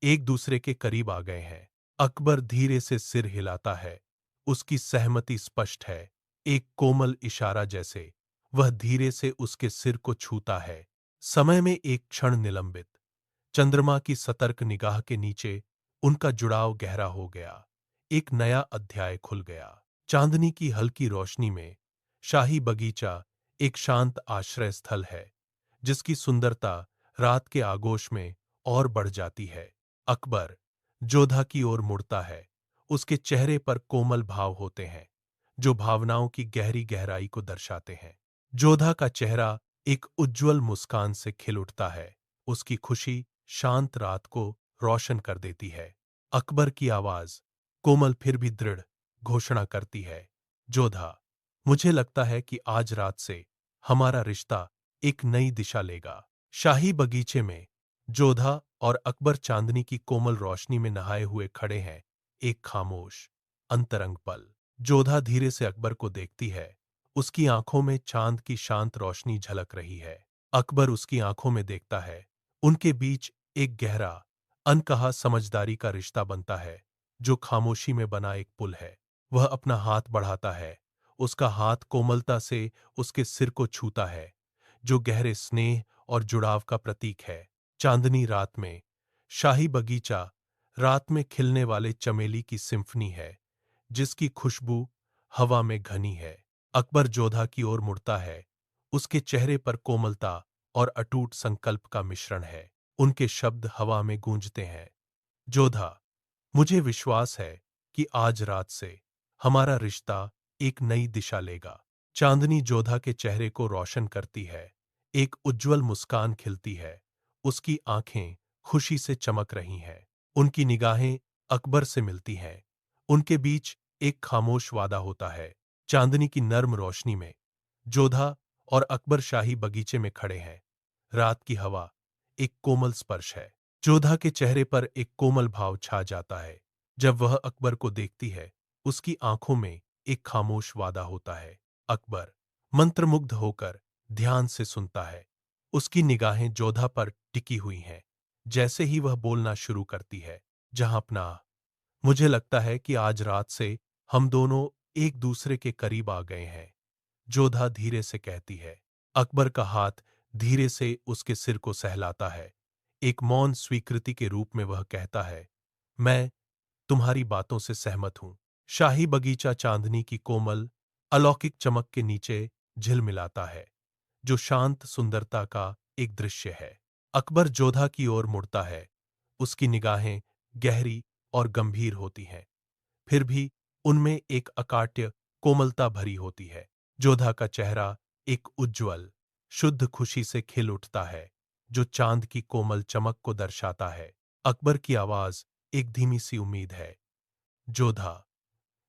एक दूसरे के करीब आ गए हैं। अकबर धीरे से सिर हिलाता है। उसकी सहमति स्पष्ट है। एक कोमल इशारा जैसे वह धीरे से उसके सिर को छूता है। समय में एक क्षण निलंबित, चंद्रमा की सतर्क निगाह के नीचे उनका जुड़ाव गहरा हो गया। एक नया अध्याय खुल गया। चांदनी की हल्की रोशनी में शाही बगीचा एक शांत आश्रय स्थल है, जिसकी सुंदरता रात के आगोश में और बढ़ जाती है। अकबर जोधा की ओर मुड़ता है। उसके चेहरे पर कोमल भाव होते हैं, जो भावनाओं की गहरी गहराई को दर्शाते हैं। जोधा का चेहरा एक उज्ज्वल मुस्कान से खिल उठता है। उसकी खुशी शांत रात को रोशन कर देती है। अकबर की आवाज कोमल फिर भी दृढ़ घोषणा करती है, जोधा, मुझे लगता है कि आज रात से हमारा रिश्ता एक नई दिशा लेगा। शाही बगीचे में जोधा और अकबर चांदनी की कोमल रोशनी में नहाए हुए खड़े हैं। एक खामोश अंतरंग पल। जोधा धीरे से अकबर को देखती है। उसकी आंखों में चांद की शांत रोशनी झलक रही है। अकबर उसकी आंखों में देखता है। उनके बीच एक गहरा अनकहा समझदारी का रिश्ता बनता है, जो खामोशी में बना एक पुल है। वह अपना हाथ बढ़ाता है। उसका हाथ कोमलता से उसके सिर को छूता है, जो गहरे स्नेह और जुड़ाव का प्रतीक है। चांदनी रात में शाही बगीचा रात में खिलने वाले चमेली की सिम्फनी है, जिसकी खुशबू हवा में घनी है। अकबर जोधा की ओर मुड़ता है। उसके चेहरे पर कोमलता और अटूट संकल्प का मिश्रण है। उनके शब्द हवा में गूंजते हैं। जोधा, मुझे विश्वास है कि आज रात से हमारा रिश्ता एक नई दिशा लेगा। चांदनी जोधा के चेहरे को रोशन करती है। एक उज्जवल मुस्कान खिलती है। उसकी आंखें खुशी से चमक रही हैं। उनकी निगाहें अकबर से मिलती हैं। उनके बीच एक खामोश वादा होता है। चांदनी की नर्म रोशनी में जोधा और अकबर शाही बगीचे में खड़े हैं। रात की हवा एक कोमल स्पर्श है। जोधा के चेहरे पर एक कोमल भाव छा जाता है। जब वह अकबर को देखती है, उसकी आंखों में एक खामोश वादा होता है। अकबर मंत्रमुग्ध होकर ध्यान से सुनता है। उसकी निगाहें जोधा पर टिकी हुई हैं। जैसे ही वह बोलना शुरू करती है, जहां अपना, मुझे लगता है कि आज रात से हम दोनों एक दूसरे के करीब आ गए हैं, जोधा धीरे से कहती है। अकबर का हाथ धीरे से उसके सिर को सहलाता है। एक मौन स्वीकृति के रूप में वह कहता है, मैं तुम्हारी बातों से सहमत हूं। शाही बगीचा चांदनी की कोमल अलौकिक चमक के नीचे झिलमिलाता है, जो शांत सुंदरता का एक दृश्य है। अकबर जोधा की ओर मुड़ता है। उसकी निगाहें गहरी और गंभीर होती हैं, फिर भी उनमें एक अकाट्य कोमलता भरी होती है। जोधा का चेहरा एक उज्ज्वल शुद्ध खुशी से खिल उठता है, जो चांद की कोमल चमक को दर्शाता है। अकबर की आवाज एक धीमी सी उम्मीद है, जोधा,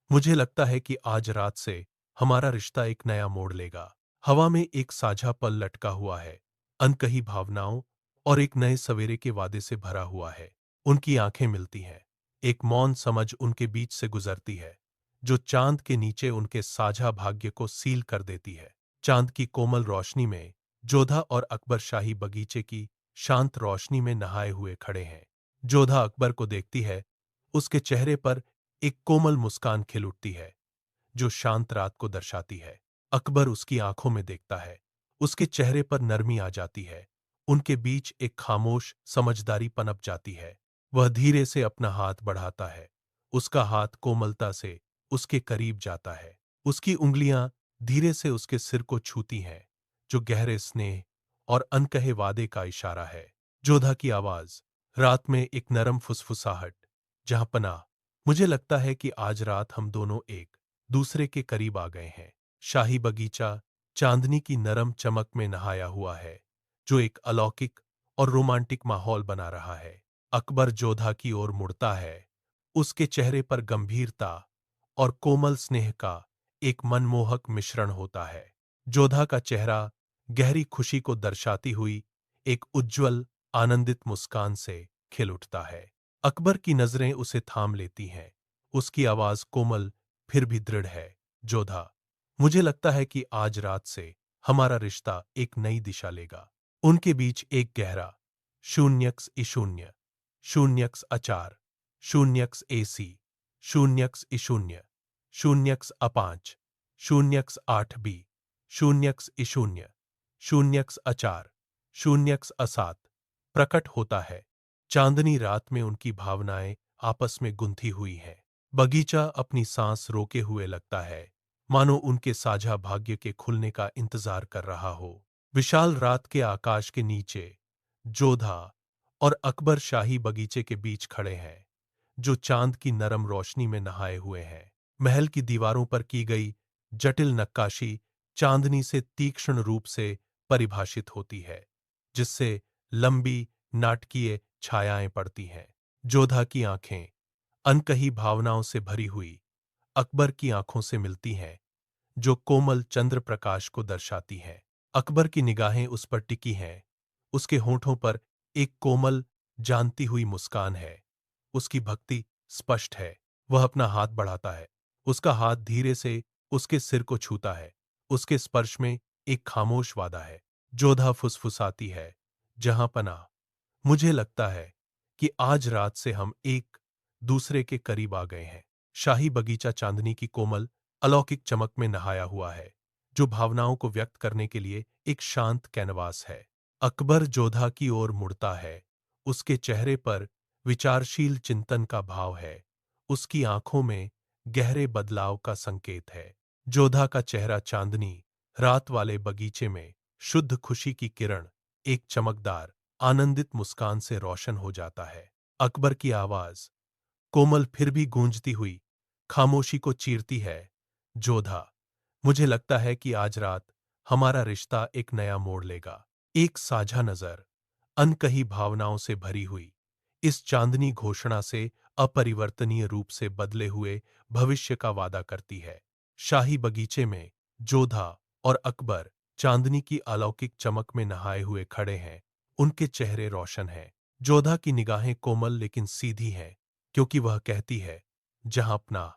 मुझे लगता है कि आज रात से हमारा रिश्ता एक नया मोड़ लेगा। हवा में एक साझा पल लटका हुआ है, अनकही भावनाओं और एक नए सवेरे के वादे से भरा हुआ है। उनकी आंखें मिलती हैं। एक मौन समझ उनके बीच से गुजरती है, जो चांद के नीचे उनके साझा भाग्य को सील कर देती है। चांद की कोमल रोशनी में जोधा और अकबर शाही बगीचे की शांत रोशनी में नहाए हुए खड़े हैं। जोधा अकबर को देखती है। उसके चेहरे पर एक कोमल मुस्कान खिल उठती है, जो शांत रात को दर्शाती है। अकबर उसकी आंखों में देखता है। उसके चेहरे पर नरमी आ जाती है। उनके बीच एक खामोश समझदारी पनप जाती है। वह धीरे से अपना हाथ बढ़ाता है। उसका हाथ कोमलता से उसके करीब जाता है। उसकी उंगलियां धीरे से उसके सिर को छूती हैं, जो गहरे स्नेह और अनकहे वादे का इशारा है। जोधा की आवाज रात में एक नरम फुसफुसाहट, जहां पना, मुझे लगता है कि आज रात हम दोनों एक दूसरे के करीब आ गए हैं। शाही बगीचा चांदनी की नरम चमक में नहाया हुआ है, जो एक अलौकिक और रोमांटिक माहौल बना रहा है। अकबर जोधा की ओर मुड़ता है। उसके चेहरे पर गंभीरता और कोमल स्नेह का एक मनमोहक मिश्रण होता है। जोधा का चेहरा गहरी खुशी को दर्शाती हुई एक उज्ज्वल आनंदित मुस्कान से खिल उठता है। अकबर की नजरें उसे थाम लेती हैं। उसकी आवाज कोमल फिर भी दृढ़ है, जोधा, मुझे लगता है कि आज रात से हमारा रिश्ता एक नई दिशा लेगा। उनके बीच एक गहरा शून्यक्स इशून्य, शून्यक्स अचार, शून्यक्स एसी, शून्यक्स इशून्य, शून्यक्स अपांच, शून्यक्स आठ बी, शून्यक्स इशून्य, शून्यक्स अचार, शून्यक्स असात प्रकट होता है। चांदनी रात में उनकी भावनाएं आपस में गुंथी हुई हैं। बगीचा अपनी सांस रोके हुए लगता है, मानो उनके साझा भाग्य के खुलने का इंतजार कर रहा हो। विशाल रात के आकाश के नीचे जोधा और अकबर शाही बगीचे के बीच खड़े हैं, जो चांद की नरम रोशनी में नहाए हुए हैं। महल की दीवारों पर की गई जटिल नक्काशी चांदनी से तीक्ष्ण रूप से परिभाषित होती है, जिससे लंबी नाटकीय छायाएं पड़ती हैं। जोधा की आंखें अनकही भावनाओं से भरी हुई अकबर की आंखों से मिलती हैं, जो कोमल चंद्र प्रकाश को दर्शाती हैं। अकबर की निगाहें उस पर टिकी हैं। उसके होठों पर एक कोमल, जानती हुई मुस्कान है। उसकी भक्ति स्पष्ट है। वह अपना हाथ बढ़ाता है। उसका हाथ धीरे से उसके सिर को छूता है। उसके स्पर्श में एक खामोश वादा है। जोधा फुसफुसाती है, जहां पनाह, मुझे लगता है कि आज रात से हम एक दूसरे के करीब आ गए हैं। शाही बगीचा चांदनी की कोमल, अलौकिक चमक में नहाया हुआ है, जो भावनाओं को व्यक्त करने के लिए एक शांत कैनवास है। अकबर जोधा की ओर मुड़ता है। उसके चेहरे पर विचारशील चिंतन का भाव है। उसकी आंखों में गहरे बदलाव का संकेत है। जोधा का चेहरा चांदनी रात वाले बगीचे में शुद्ध खुशी की किरण, एक चमकदार, आनंदित मुस्कान से रोशन हो जाता है। अकबर की आवाज, कोमल फिर भी गूंजती हुई, खामोशी को चीरती है। जोधा, मुझे लगता है कि आज रात हमारा रिश्ता एक नया मोड़ लेगा। एक साझा नजर, अनकही भावनाओं से भरी हुई, इस चांदनी घोषणा से अपरिवर्तनीय रूप से बदले हुए भविष्य का वादा करती है। शाही बगीचे में जोधा और अकबर चांदनी की अलौकिक चमक में नहाए हुए खड़े हैं। उनके चेहरे रोशन हैं। जोधा की निगाहें कोमल लेकिन सीधी हैं, क्योंकि वह कहती है, जहां अपना,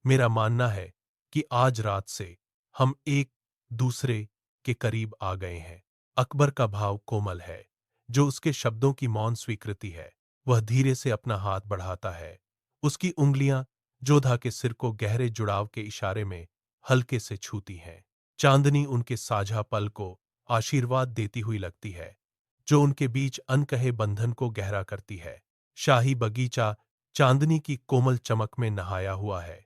मेरा मानना है कि आज रात से हम एक दूसरे के करीब आ गए हैं। अकबर का भाव कोमल है, जो उसके शब्दों की मौन स्वीकृति है। वह धीरे से अपना हाथ बढ़ाता है। उसकी उंगलियां जोधा के सिर को गहरे जुड़ाव के इशारे में हल्के से छूती हैं। चांदनी उनके साझा पल को आशीर्वाद देती हुई लगती है, जो उनके बीच अनकहे बंधन को गहरा करती है। शाही बगीचा चांदनी की कोमल चमक में नहाया हुआ है,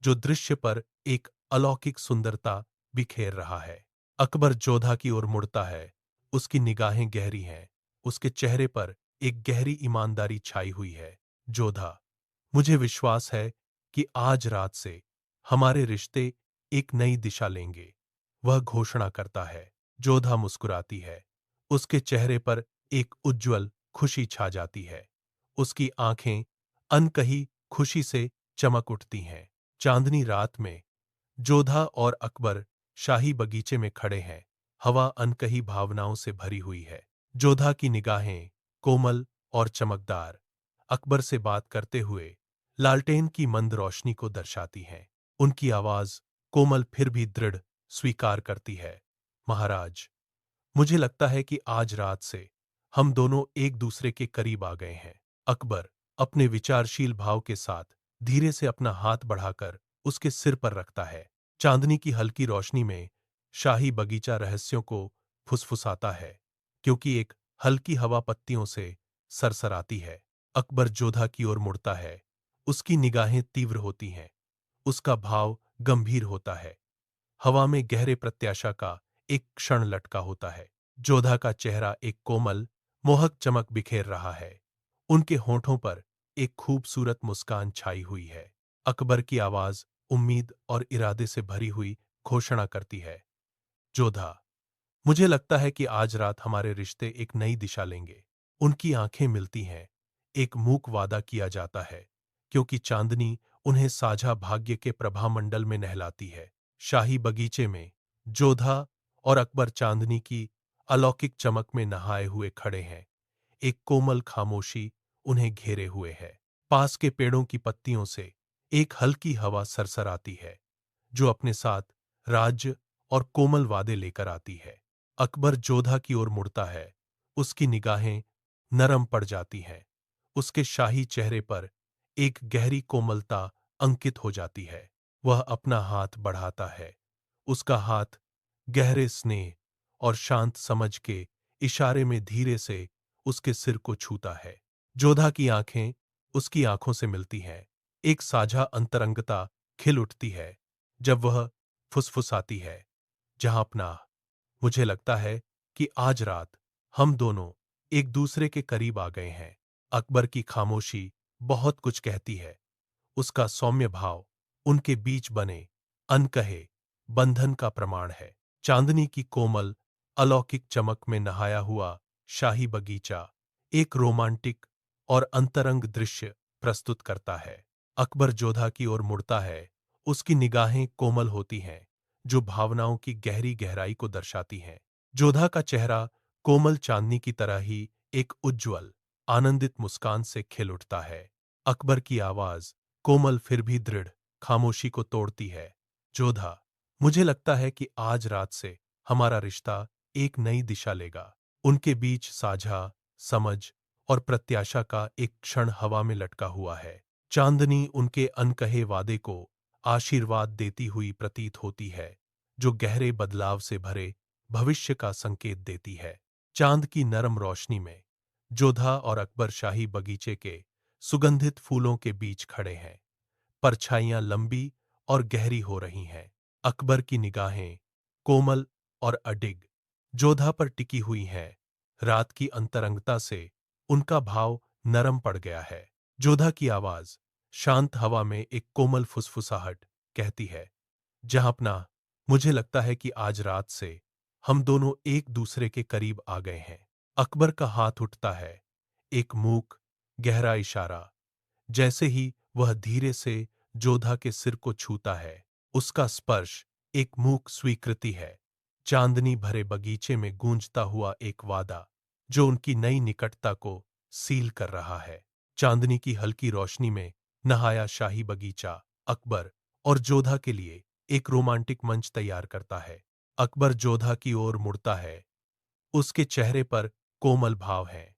जो दृश्य पर एक अलौकिक सुंदरता बिखेर रहा है। अकबर जोधा की ओर मुड़ता है। उसकी निगाहें गहरी हैं। उसके चेहरे पर एक गहरी ईमानदारी छाई हुई है। जोधा, मुझे विश्वास है कि आज रात से हमारे रिश्ते एक नई दिशा लेंगे, वह घोषणा करता है। जोधा मुस्कुराती है। उसके चेहरे पर एक उज्ज्वल खुशी छा जाती है। उसकी आंखें अनकही खुशी से चमक उठती हैं। चांदनी रात में जोधा और अकबर शाही बगीचे में खड़े हैं। हवा अनकही भावनाओं से भरी हुई है। जोधा की निगाहें कोमल और चमकदार, अकबर से बात करते हुए लालटेन की मंद रोशनी को दर्शाती हैं। उनकी आवाज कोमल फिर भी दृढ़ स्वीकार करती है। महाराज, मुझे लगता है कि आज रात से हम दोनों एक दूसरे के करीब आ गए हैं। अकबर अपने विचारशील भाव के साथ धीरे से अपना हाथ बढ़ाकर उसके सिर पर रखता है। चांदनी की हल्की रोशनी में शाही बगीचा रहस्यों को फुसफुसाता है, क्योंकि एक हल्की हवा पत्तियों से सरसराती है। अकबर जोधा की ओर मुड़ता है। उसकी निगाहें तीव्र होती हैं। उसका भाव गंभीर होता है। हवा में गहरे प्रत्याशा का एक क्षण लटका होता है। जोधा का चेहरा एक कोमल, मोहक चमक बिखेर रहा है। उनके होठों पर एक खूबसूरत मुस्कान छाई हुई है। अकबर की आवाज उम्मीद और इरादे से भरी हुई घोषणा करती है। जोधा, मुझे लगता है कि आज रात हमारे रिश्ते एक नई दिशा लेंगे। उनकी आंखें मिलती हैं। एक मूक वादा किया जाता है, क्योंकि चांदनी उन्हें साझा भाग्य के प्रभामंडल में नहलाती है। शाही बगीचे में जोधा और अकबर चांदनी की अलौकिक चमक में नहाए हुए खड़े हैं। एक कोमल खामोशी उन्हें घेरे हुए है। पास के पेड़ों की पत्तियों से एक हल्की हवा सरसराती है, जो अपने साथ राज्य और कोमल वादे लेकर आती है। अकबर जोधा की ओर मुड़ता है। उसकी निगाहें नरम पड़ जाती हैं। उसके शाही चेहरे पर एक गहरी कोमलता अंकित हो जाती है। वह अपना हाथ बढ़ाता है। उसका हाथ गहरे स्नेह और शांत समझ के इशारे में धीरे से उसके सिर को छूता है। जोधा की आंखें उसकी आंखों से मिलती हैं। एक साझा अंतरंगता खिल उठती है, जब वह फुसफुसाती है, जहां अपना, मुझे लगता है कि आज रात हम दोनों एक दूसरे के करीब आ गए हैं। अकबर की खामोशी बहुत कुछ कहती है। उसका सौम्य भाव उनके बीच बने अनकहे बंधन का प्रमाण है। चांदनी की कोमल, अलौकिक चमक में नहाया हुआ शाही बगीचा एक रोमांटिक और अंतरंग दृश्य प्रस्तुत करता है। अकबर जोधा की ओर मुड़ता है। उसकी निगाहें कोमल होती हैं, जो भावनाओं की गहरी गहराई को दर्शाती हैं। जोधा का चेहरा कोमल चांदनी की तरह ही एक उज्ज्वल, आनंदित मुस्कान से खिल उठता है। अकबर की आवाज, कोमल फिर भी दृढ़, खामोशी को तोड़ती है। जोधा, मुझे लगता है कि आज रात से हमारा रिश्ता एक नई दिशा लेगा। उनके बीच साझा, समझ और प्रत्याशा का एक क्षण हवा में लटका हुआ है। चांदनी उनके अनकहे वादे को आशीर्वाद देती हुई प्रतीत होती है, जो गहरे बदलाव से भरे भविष्य का संकेत देती है। चांद की नरम रोशनी में जोधा और अकबर शाही बगीचे के सुगंधित फूलों के बीच खड़े हैं। परछाइयां लंबी और गहरी हो रही हैं। अकबर की निगाहें कोमल और अडिग जोधा पर टिकी हुई हैं। रात की अंतरंगता से उनका भाव नरम पड़ गया है। जोधा की आवाज शांत हवा में एक कोमल फुसफुसाहट कहती है, जहांपना, मुझे लगता है कि आज रात से हम दोनों एक दूसरे के करीब आ गए हैं। अकबर का हाथ उठता है, एक मूक, गहरा इशारा। जैसे ही वह धीरे से जोधा के सिर को छूता है, उसका स्पर्श एक मूक स्वीकृति है। चांदनी भरे बगीचे में गूंजता हुआ एक वादा, जो उनकी नई निकटता को सील कर रहा है। चांदनी की हल्की रोशनी में नहाया शाही बगीचा अकबर और जोधा के लिए एक रोमांटिक मंच तैयार करता है। अकबर जोधा की ओर मुड़ता है। उसके चेहरे पर कोमल भाव हैं।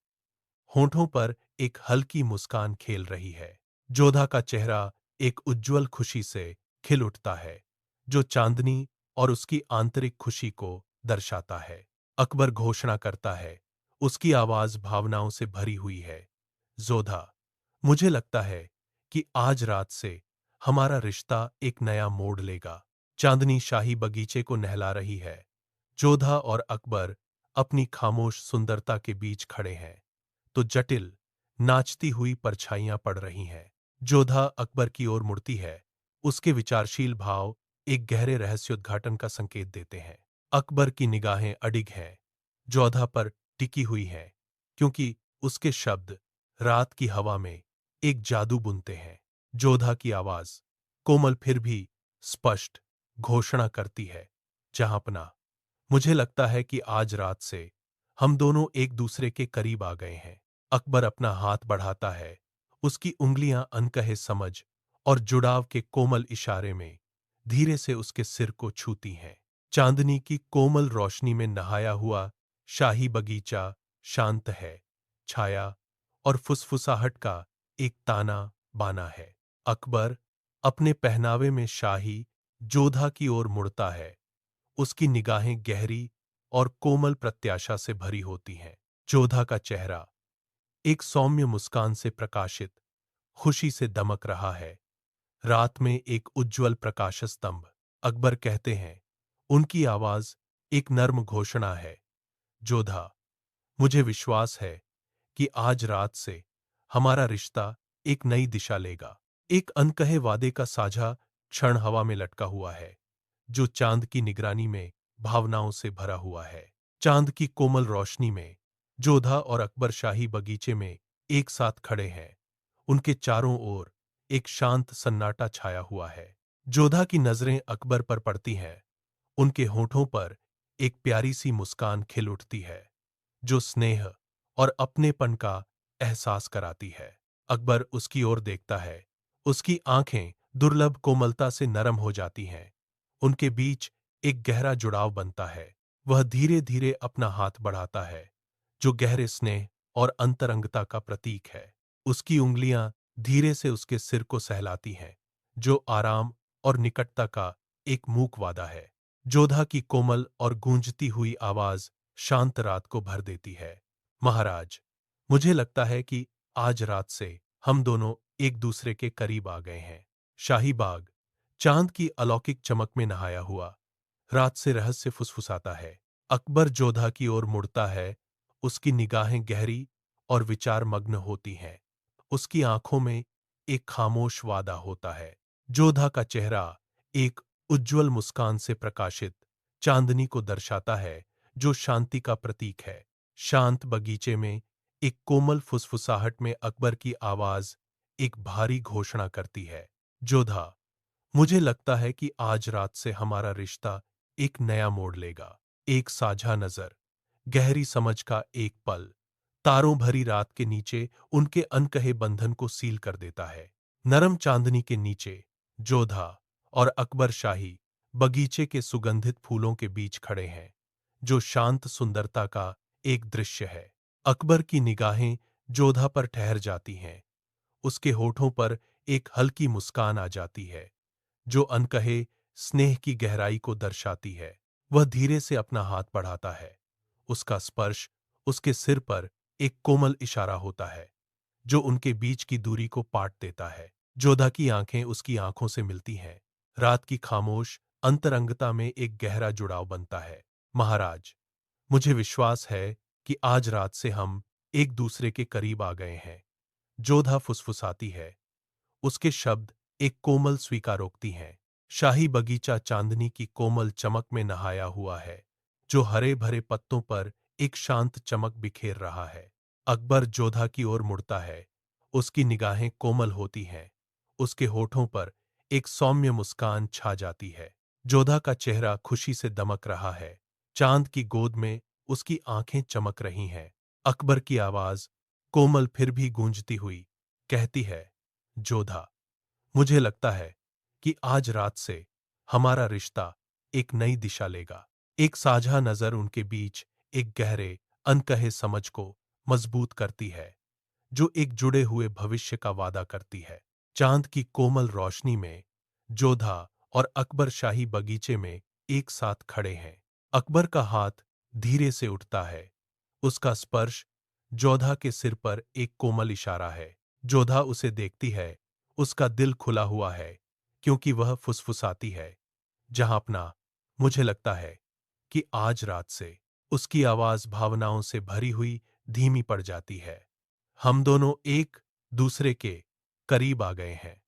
होठों पर एक हल्की मुस्कान खेल रही है। जोधा का चेहरा एक उज्ज्वल खुशी से खिल उठता है, जो चांदनी और उसकी आंतरिक खुशी को दर्शाता है। अकबर घोषणा करता है, उसकी आवाज भावनाओं से भरी हुई है। जोधा, मुझे लगता है कि आज रात से हमारा रिश्ता एक नया मोड़ लेगा। चांदनी शाही बगीचे को नहला रही है। जोधा और अकबर अपनी खामोश सुंदरता के बीच खड़े हैं, तो जटिल, नाचती हुई परछाइयां पड़ रही हैं। जोधा अकबर की ओर मुड़ती है। उसके विचारशील भाव एक गहरे रहस्योद्घाटन का संकेत देते हैं। अकबर की निगाहें अडिग हैं, जोधा पर टिकी हुई हैं, क्योंकि उसके शब्द रात की हवा में एक जादू बुनते हैं। जोधा की आवाज कोमल फिर भी स्पष्ट घोषणा करती है, जहांपना, मुझे लगता है कि आज रात से हम दोनों एक दूसरे के करीब आ गए हैं। अकबर अपना हाथ बढ़ाता है। उसकी उंगलियां अनकहे समझ और जुड़ाव के कोमल इशारे में धीरे से उसके सिर को छूती हैं। चांदनी की कोमल रोशनी में नहाया हुआ शाही बगीचा शांत है। छाया और फुसफुसाहट का एक ताना बाना है। अकबर अपने पहनावे में शाही जोधा की ओर मुड़ता है। उसकी निगाहें गहरी और कोमल प्रत्याशा से भरी होती हैं। जोधा का चेहरा एक सौम्य मुस्कान से प्रकाशित, खुशी से दमक रहा है। रात में एक उज्ज्वल प्रकाश स्तंभ। अकबर कहते हैं, उनकी आवाज एक नर्म घोषणा है। जोधा, मुझे विश्वास है कि आज रात से हमारा रिश्ता एक नई दिशा लेगा। एक अनकहे वादे का साझा क्षण हवा में लटका हुआ है, जो चांद की निगरानी में भावनाओं से भरा हुआ है। चांद की कोमल रोशनी में जोधा और अकबर शाही बगीचे में एक साथ खड़े हैं। उनके चारों ओर एक शांत सन्नाटा छाया हुआ है। जोधा की नजरें अकबर पर पड़ती हैं। उनके होठों पर एक प्यारी सी मुस्कान खिल उठती है, जो स्नेह और अपनेपन का एहसास कराती है। अकबर उसकी ओर देखता है। उसकी आंखें दुर्लभ कोमलता से नरम हो जाती हैं। उनके बीच एक गहरा जुड़ाव बनता है। वह धीरे धीरे अपना हाथ बढ़ाता है, जो गहरे स्नेह और अंतरंगता का प्रतीक है। उसकी उंगलियां धीरे से उसके सिर को सहलाती हैं, जो आराम और निकटता का एक मूक वादा है। जोधा की कोमल और गूंजती हुई आवाज शांत रात को भर देती है। महाराज, मुझे लगता है कि आज रात से हम दोनों एक दूसरे के करीब आ गए हैं। शाही बाग चांद की अलौकिक चमक में नहाया हुआ रात से रहस्य फुसफुसाता है। अकबर जोधा की ओर मुड़ता है। उसकी निगाहें गहरी और विचार मग्न होती हैं। उसकी आंखों में एक खामोश वादा होता है। जोधा का चेहरा एक उज्ज्वल मुस्कान से प्रकाशित चांदनी को दर्शाता है, जो शांति का प्रतीक है। शांत बगीचे में एक कोमल फुसफुसाहट में अकबर की आवाज एक भारी घोषणा करती है। जोधा, मुझे लगता है कि आज रात से हमारा रिश्ता एक नया मोड़ लेगा। एक साझा नजर, गहरी समझ का एक पल, तारों भरी रात के नीचे उनके अनकहे बंधन को सील कर देता है। नरम चांदनी के नीचे जोधा और अकबर शाही बगीचे के सुगंधित फूलों के बीच खड़े हैं, जो शांत सुंदरता का एक दृश्य है। अकबर की निगाहें जोधा पर ठहर जाती हैं। उसके होठों पर एक हल्की मुस्कान आ जाती है, जो अनकहे स्नेह की गहराई को दर्शाती है। वह धीरे से अपना हाथ बढ़ाता है। उसका स्पर्श उसके सिर पर एक कोमल इशारा होता है, जो उनके बीच की दूरी को पाट देता है। जोधा की आंखें उसकी आंखों से मिलती हैं। रात की खामोश अंतरंगता में एक गहरा जुड़ाव बनता है। महाराज, मुझे विश्वास है कि आज रात से हम एक दूसरे के करीब आ गए हैं। जोधा फुसफुसाती है। उसके शब्द एक कोमल स्वीकारोक्ति हैं। शाही बगीचा चांदनी की कोमल चमक में नहाया हुआ है, जो हरे भरे पत्तों पर एक शांत चमक बिखेर रहा है। अकबर जोधा की ओर मुड़ता है। उसकी निगाहें कोमल होती हैं। उसके होठों पर एक सौम्य मुस्कान छा जाती है। जोधा का चेहरा खुशी से दमक रहा है। चांद की गोद में उसकी आंखें चमक रही हैं। अकबर की आवाज, कोमल फिर भी गूंजती हुई, कहती है, जोधा, मुझे लगता है कि आज रात से हमारा रिश्ता एक नई दिशा लेगा। एक साझा नजर उनके बीच एक गहरे, अनकहे समझ को मजबूत करती है, जो एक जुड़े हुए भविष्य का वादा करती है। चांद की कोमल रोशनी में जोधा और अकबर शाही बगीचे में एक साथ खड़े हैं। अकबर का हाथ धीरे से उठता है। उसका स्पर्श जोधा के सिर पर एक कोमल इशारा है। जोधा उसे देखती है। उसका दिल खुला हुआ है, क्योंकि वह फुसफुसाती है, जहां अपना, मुझे लगता है कि आज रात से उसकी आवाज भावनाओं से भरी हुई धीमी पड़ जाती है। हम दोनों एक दूसरे के करीब आ गए हैं।